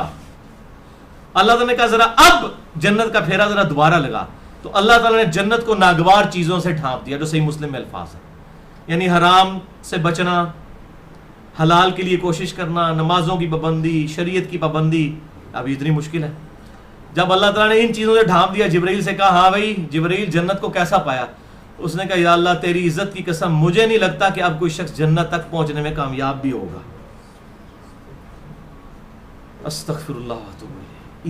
اللہ تعالیٰ نے کہا ذرا اب جنت کا پھیرا ذرا دوبارہ لگا. تو اللہ تعالیٰ نے جنت کو ناگوار چیزوں سے ڈھانپ دیا جو صحیح مسلم میں الفاظ ہے. یعنی حرام سے بچنا, حلال کے لیے کوشش کرنا, نمازوں کی پابندی, شریعت کی پابندی. اب اتنی مشکل ہے. جب اللہ تعالیٰ نے ان چیزوں سے ڈھانپ دیا, جبرائیل سے کہا ہاں بھائی جبرائیل جنت کو کیسا پایا؟ اس نے کہا یا اللہ تیری عزت کی قسم مجھے نہیں لگتا کہ اب کوئی شخص جنت تک پہنچنے میں کامیاب بھی ہوگا. استغفر اللہ واتوب الیہ.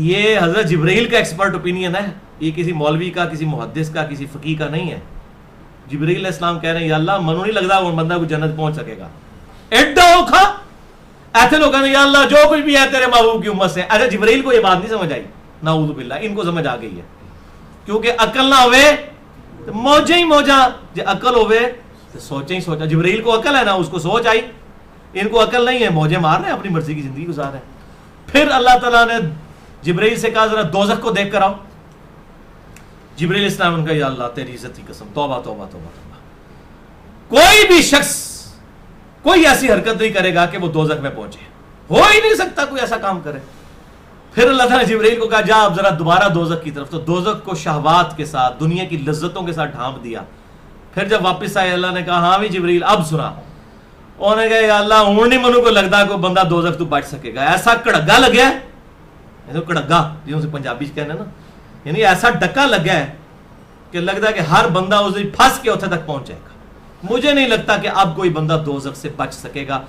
یہ حضرت جبرائیل کا ایکسپرٹ اوپینین ہے, یہ کسی مولوی کا, کسی محدث کا, کسی فقیہ کا نہیں ہے. جبرائیل علیہ السلام کہہ رہے ہیں یا اللہ منو نہیں لگتا وہ بندہ کوئی جنت پہنچ سکے گا. ایڈا اوکھا ایسے لوگ کہتے ہیں یا اللہ جو کچھ بھی ہے تیرے محبوب کی امت سے. اچھا جبرائیل کو یہ بات نہیں سمجھ آئی, نعوذ باللہ, ان کو سمجھ آ گئی ہے کیونکہ عقل نہ ہوئے تو موجے ہی موجا, جو عقل ہوئے تو سوچے ہی سوچا. جبرائیل کو عقل ہے نا, اس کو سوچ آئی, ان کو عقل نہیں ہے, موجے مار رہے ہیں, اپنی مرضی کی زندگی گزار رہے ہیں. پھر اللہ تعالیٰ نے جبرائیل سے کہا ذرا دوزخ کو دیکھ کر آؤ. جبرائیل السلام نے کہا یا اللہ تیری عزت کی قسم توبہ توبہ توبہ توبہ, کوئی بھی شخص کوئی ایسی حرکت نہیں کرے گا کہ وہ دوزخ میں پہنچے, ہو ہی نہیں سکتا کوئی ایسا کام کرے. پھر اللہ تعالیٰ نے جبرائیل کو کہا جا اب ذرا دوبارہ دوزخ کی طرف. تو دوزخ کو شہوات کے ساتھ, دنیا کی لذتوں کے ساتھ ڈھانپ دیا. پھر جب واپس آئے اللہ نے کہا ہاں بھی جبرائیل اب سنا. انہوں نے کہا یا اللہ ہوں نہیں منو کو لگتا کوئی بندہ دوزخ تو بچ سکے گا. ایسا کڑگا لگیا ہے, کڑگا جنہوں سے پنجابی کہنا نا, یعنی ایسا ڈکا لگا ہے کہ لگتا ہے کہ ہر بندہ اس دن پھنس کے اتنے تک پہنچ جائے گا. مجھے نہیں لگتا کہ اب کوئی بندہ دوزخ سے بچ سکے گا.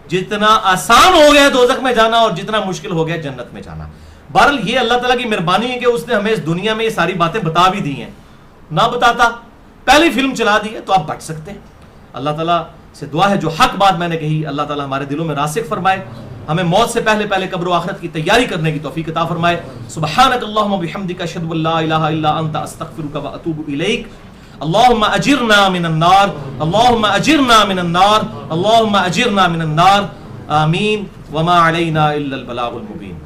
جتنا آسان ہو گیا دوزخ میں جانا اور جتنا مشکل ہو گیا جنت میں جانا. بہرحال یہ اللہ تعالیٰ کی مہربانی ہے کہ اس نے ہمیں اس دنیا میں یہ ساری باتیں بتا بھی دی ہیں. نہ بتاتا پہلی فلم چلا دی ہے تو آپ بچ سکتے ہیں. اللہ تعالیٰ سے دعا ہے جو حق بات میں نے کہی اللہ تعالیٰ ہمارے دلوں میں راسخ فرمائے, ہمیں موت سے پہلے پہلے قبر و آخرت کی تیاری کرنے کی توفیق عطا فرمائے. سبحانک اللہم و بحمدک اشہد ان لا الہ الا انت استغفرک و اتوب الیک. اللہم اجرنا من النار, اللہم اجرنا من النار, اللہم اجرنا من النار. آمین. وما علینا الا البلاغ المبین.